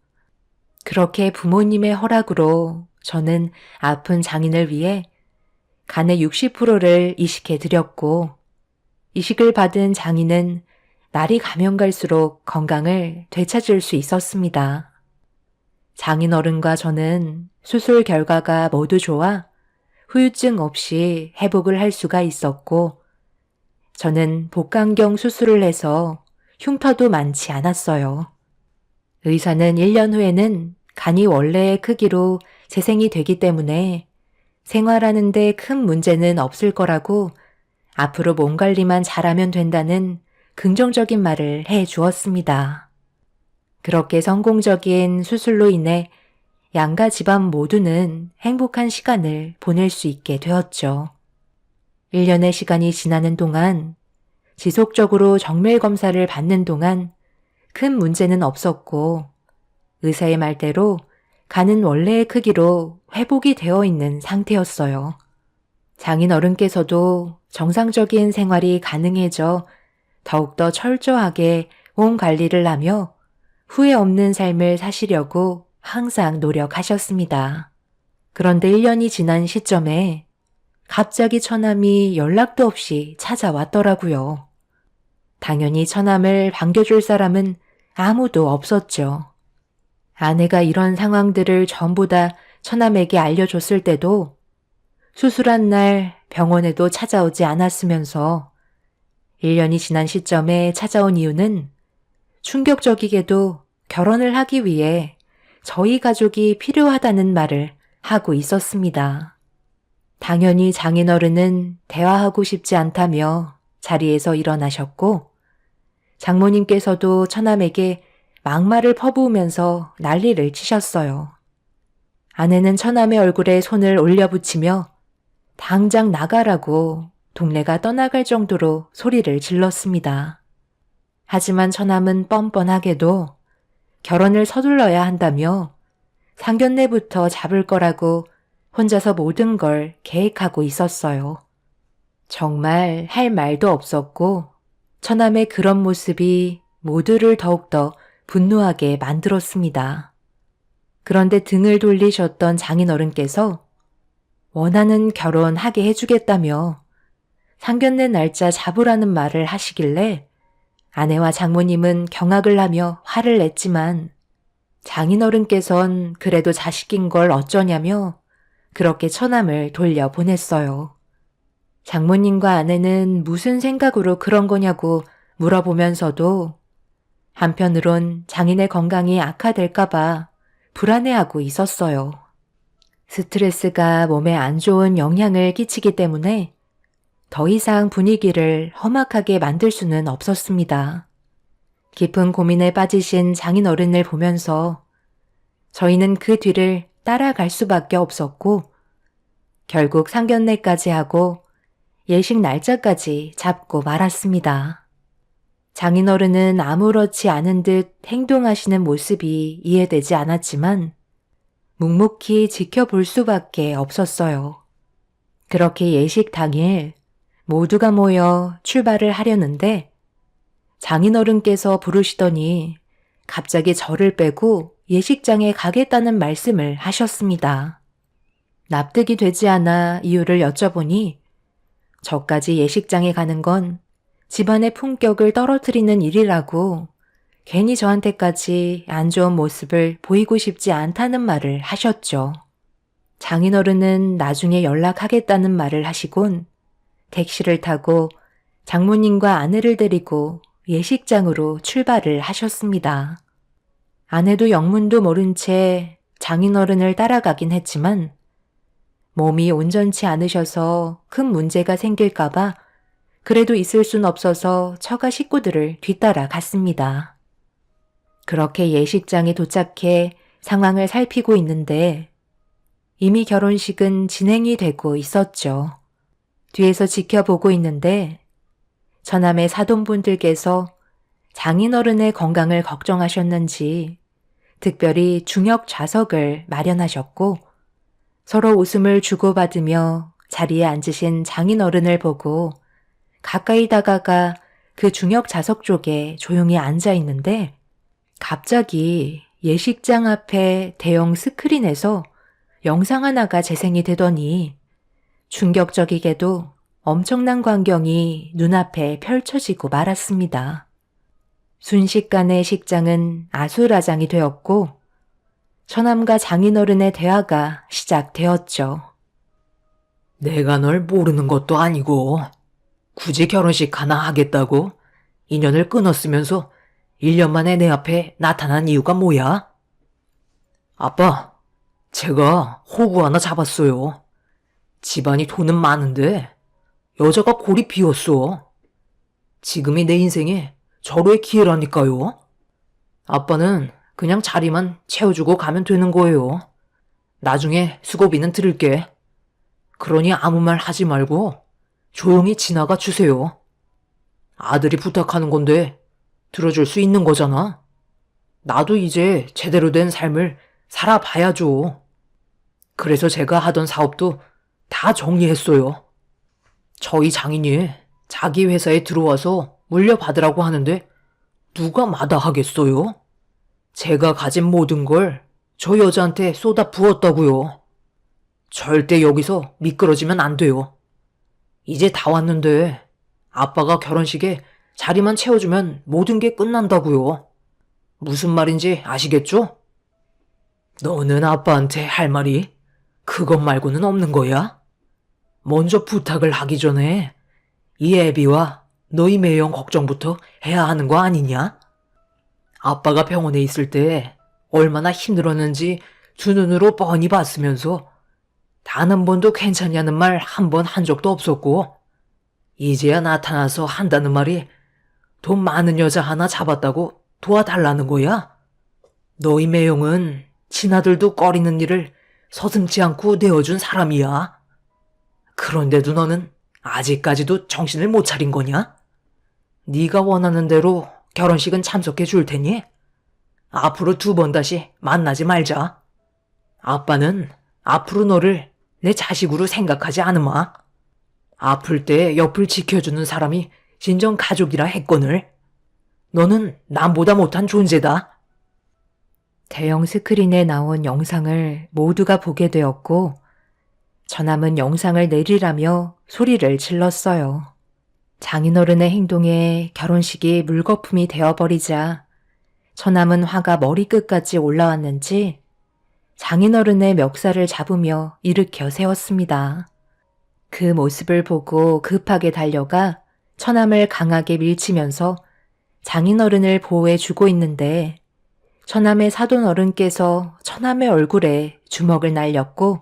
그렇게 부모님의 허락으로 저는 아픈 장인을 위해 간의 60%를 이식해 드렸고, 이식을 받은 장인은 날이 가면 갈수록 건강을 되찾을 수 있었습니다. 장인어른과 저는 수술 결과가 모두 좋아 후유증 없이 회복을 할 수가 있었고, 저는 복강경 수술을 해서 흉터도 많지 않았어요. 의사는 1년 후에는 간이 원래의 크기로 재생이 되기 때문에 생활하는 데 큰 문제는 없을 거라고 앞으로 몸 관리만 잘하면 된다는 긍정적인 말을 해 주었습니다. 그렇게 성공적인 수술로 인해 양가 집안 모두는 행복한 시간을 보낼 수 있게 되었죠. 1년의 시간이 지나는 동안 지속적으로 정밀 검사를 받는 동안 큰 문제는 없었고, 의사의 말대로 간은 원래의 크기로 회복이 되어 있는 상태였어요. 장인어른께서도 정상적인 생활이 가능해져 더욱더 철저하게 몸 관리를 하며 후회 없는 삶을 사시려고 항상 노력하셨습니다. 그런데 1년이 지난 시점에 갑자기 처남이 연락도 없이 찾아왔더라고요. 당연히 처남을 반겨줄 사람은 아무도 없었죠. 아내가 이런 상황들을 전부 다 처남에게 알려줬을 때도 수술한 날 병원에도 찾아오지 않았으면서 1년이 지난 시점에 찾아온 이유는 충격적이게도 결혼을 하기 위해 저희 가족이 필요하다는 말을 하고 있었습니다. 당연히 장인어른은 대화하고 싶지 않다며 자리에서 일어나셨고, 장모님께서도 처남에게 막말을 퍼부으면서 난리를 치셨어요. 아내는 처남의 얼굴에 손을 올려붙이며 당장 나가라고 동네가 떠나갈 정도로 소리를 질렀습니다. 하지만 처남은 뻔뻔하게도 결혼을 서둘러야 한다며 상견례부터 잡을 거라고 혼자서 모든 걸 계획하고 있었어요. 정말 할 말도 없었고, 처남의 그런 모습이 모두를 더욱더 분노하게 만들었습니다. 그런데 등을 돌리셨던 장인어른께서 원하는 결혼하게 해주겠다며 상견례 날짜 잡으라는 말을 하시길래 아내와 장모님은 경악을 하며 화를 냈지만, 장인어른께선 그래도 자식인 걸 어쩌냐며 그렇게 처남을 돌려보냈어요. 장모님과 아내는 무슨 생각으로 그런 거냐고 물어보면서도 한편으론 장인의 건강이 악화될까봐 불안해하고 있었어요. 스트레스가 몸에 안 좋은 영향을 끼치기 때문에 더 이상 분위기를 험악하게 만들 수는 없었습니다. 깊은 고민에 빠지신 장인어른을 보면서 저희는 그 뒤를 따라갈 수밖에 없었고, 결국 상견례까지 하고 예식 날짜까지 잡고 말았습니다. 장인어른은 아무렇지 않은 듯 행동하시는 모습이 이해되지 않았지만 묵묵히 지켜볼 수밖에 없었어요. 그렇게 예식 당일 모두가 모여 출발을 하려는데 장인어른께서 부르시더니 갑자기 저를 빼고 예식장에 가겠다는 말씀을 하셨습니다. 납득이 되지 않아 이유를 여쭤보니 저까지 예식장에 가는 건 집안의 품격을 떨어뜨리는 일이라고 괜히 저한테까지 안 좋은 모습을 보이고 싶지 않다는 말을 하셨죠. 장인어른은 나중에 연락하겠다는 말을 하시곤 택시를 타고 장모님과 아내를 데리고 예식장으로 출발을 하셨습니다. 아내도 영문도 모른 채 장인어른을 따라가긴 했지만 몸이 온전치 않으셔서 큰 문제가 생길까봐 그래도 있을 순 없어서 처가 식구들을 뒤따라 갔습니다. 그렇게 예식장에 도착해 상황을 살피고 있는데 이미 결혼식은 진행이 되고 있었죠. 뒤에서 지켜보고 있는데 처남의 사돈분들께서 장인어른의 건강을 걱정하셨는지 특별히 중역 좌석을 마련하셨고 서로 웃음을 주고받으며 자리에 앉으신 장인어른을 보고 가까이 다가가 그 중역 좌석 쪽에 조용히 앉아 있는데 갑자기 예식장 앞에 대형 스크린에서 영상 하나가 재생이 되더니 충격적이게도 엄청난 광경이 눈앞에 펼쳐지고 말았습니다. 순식간에 식장은 아수라장이 되었고 처남과 장인어른의 대화가 시작되었죠. 내가 널 모르는 것도 아니고 굳이 결혼식 하나 하겠다고 인연을 끊었으면서 1년 만에 내 앞에 나타난 이유가 뭐야? 아빠, 제가 호구 하나 잡았어요. 집안이 돈은 많은데 여자가 골이 비었어. 지금이 내 인생에 절호의 기회라니까요. 아빠는 그냥 자리만 채워주고 가면 되는 거예요. 나중에 수고비는 드릴게. 그러니 아무 말 하지 말고 조용히 지나가 주세요. 아들이 부탁하는 건데 들어줄 수 있는 거잖아. 나도 이제 제대로 된 삶을 살아봐야죠. 그래서 제가 하던 사업도 다 정리했어요. 저희 장인이 자기 회사에 들어와서 물려받으라고 하는데 누가 마다하겠어요? 제가 가진 모든 걸 저 여자한테 쏟아 부었다고요. 절대 여기서 미끄러지면 안 돼요. 이제 다 왔는데 아빠가 결혼식에 자리만 채워주면 모든 게 끝난다고요. 무슨 말인지 아시겠죠? 너는 아빠한테 할 말이 그것 말고는 없는 거야? 먼저 부탁을 하기 전에 이 애비와 너희 매형 걱정부터 해야 하는 거 아니냐? 아빠가 병원에 있을 때 얼마나 힘들었는지 두 눈으로 뻔히 봤으면서 단 한 번도 괜찮냐는 말 한 번 한 적도 없었고 이제야 나타나서 한다는 말이 돈 많은 여자 하나 잡았다고 도와달라는 거야? 너희 매형은 친아들도 꺼리는 일을 서슴지 않고 내어준 사람이야. 그런데도 너는 아직까지도 정신을 못 차린 거냐? 네가 원하는 대로 결혼식은 참석해 줄 테니 앞으로 2번 다시 만나지 말자. 아빠는 앞으로 너를 내 자식으로 생각하지 않으마. 아플 때 옆을 지켜주는 사람이 진정 가족이라 했거늘. 너는 남보다 못한 존재다. 대형 스크린에 나온 영상을 모두가 보게 되었고 처남은 영상을 내리라며 소리를 질렀어요. 장인어른의 행동에 결혼식이 물거품이 되어버리자 처남은 화가 머리끝까지 올라왔는지 장인어른의 멱살을 잡으며 일으켜 세웠습니다. 그 모습을 보고 급하게 달려가 처남을 강하게 밀치면서 장인어른을 보호해주고 있는데 처남의 사돈어른께서 처남의 얼굴에 주먹을 날렸고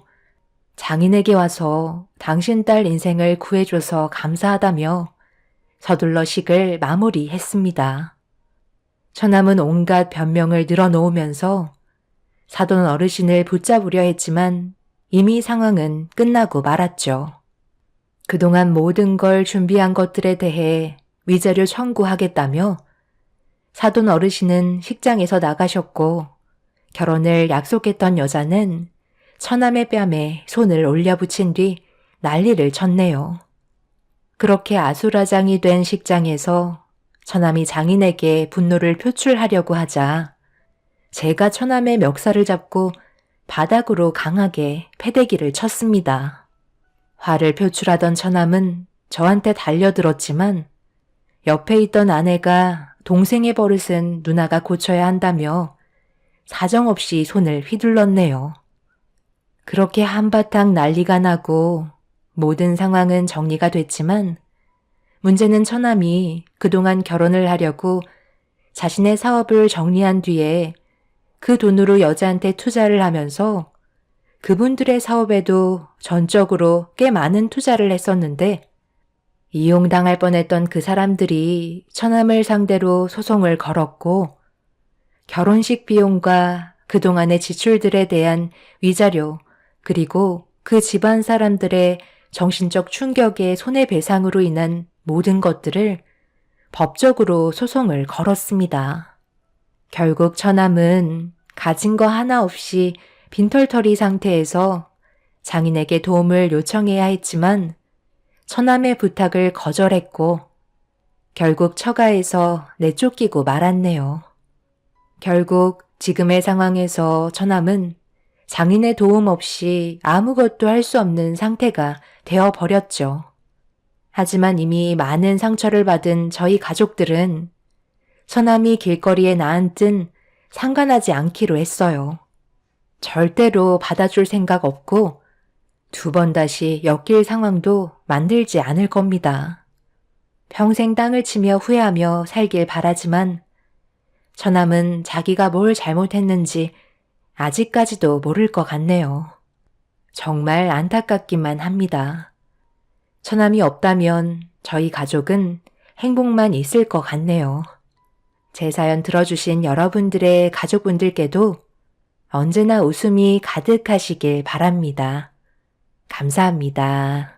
장인에게 와서 당신 딸 인생을 구해줘서 감사하다며 서둘러 식을 마무리했습니다. 처남은 온갖 변명을 늘어놓으면서 사돈 어르신을 붙잡으려 했지만 이미 상황은 끝나고 말았죠. 그동안 모든 걸 준비한 것들에 대해 위자료 청구하겠다며 사돈 어르신은 식장에서 나가셨고 결혼을 약속했던 여자는 처남의 뺨에 손을 올려붙인 뒤 난리를 쳤네요. 그렇게 아수라장이 된 식장에서 처남이 장인에게 분노를 표출하려고 하자 제가 처남의 멱살을 잡고 바닥으로 강하게 패대기를 쳤습니다. 화를 표출하던 처남은 저한테 달려들었지만 옆에 있던 아내가 동생의 버릇은 누나가 고쳐야 한다며 사정없이 손을 휘둘렀네요. 그렇게 한바탕 난리가 나고 모든 상황은 정리가 됐지만 문제는 처남이 그동안 결혼을 하려고 자신의 사업을 정리한 뒤에 그 돈으로 여자한테 투자를 하면서 그분들의 사업에도 전적으로 꽤 많은 투자를 했었는데 이용당할 뻔했던 그 사람들이 처남을 상대로 소송을 걸었고 결혼식 비용과 그동안의 지출들에 대한 위자료 그리고 그 집안 사람들의 정신적 충격의 손해배상으로 인한 모든 것들을 법적으로 소송을 걸었습니다. 결국 처남은 가진 거 하나 없이 빈털터리 상태에서 장인에게 도움을 요청해야 했지만 처남의 부탁을 거절했고 결국 처가에서 내쫓기고 말았네요. 결국 지금의 상황에서 처남은 장인의 도움 없이 아무것도 할 수 없는 상태가 되어버렸죠. 하지만 이미 많은 상처를 받은 저희 가족들은 처남이 길거리에 나앉든 상관하지 않기로 했어요. 절대로 받아줄 생각 없고 2번 다시 엮일 상황도 만들지 않을 겁니다. 평생 땅을 치며 후회하며 살길 바라지만 처남은 자기가 뭘 잘못했는지 아직까지도 모를 것 같네요. 정말 안타깝기만 합니다. 처남이 없다면 저희 가족은 행복만 있을 것 같네요. 제 사연 들어주신 여러분들의 가족분들께도 언제나 웃음이 가득하시길 바랍니다. 감사합니다.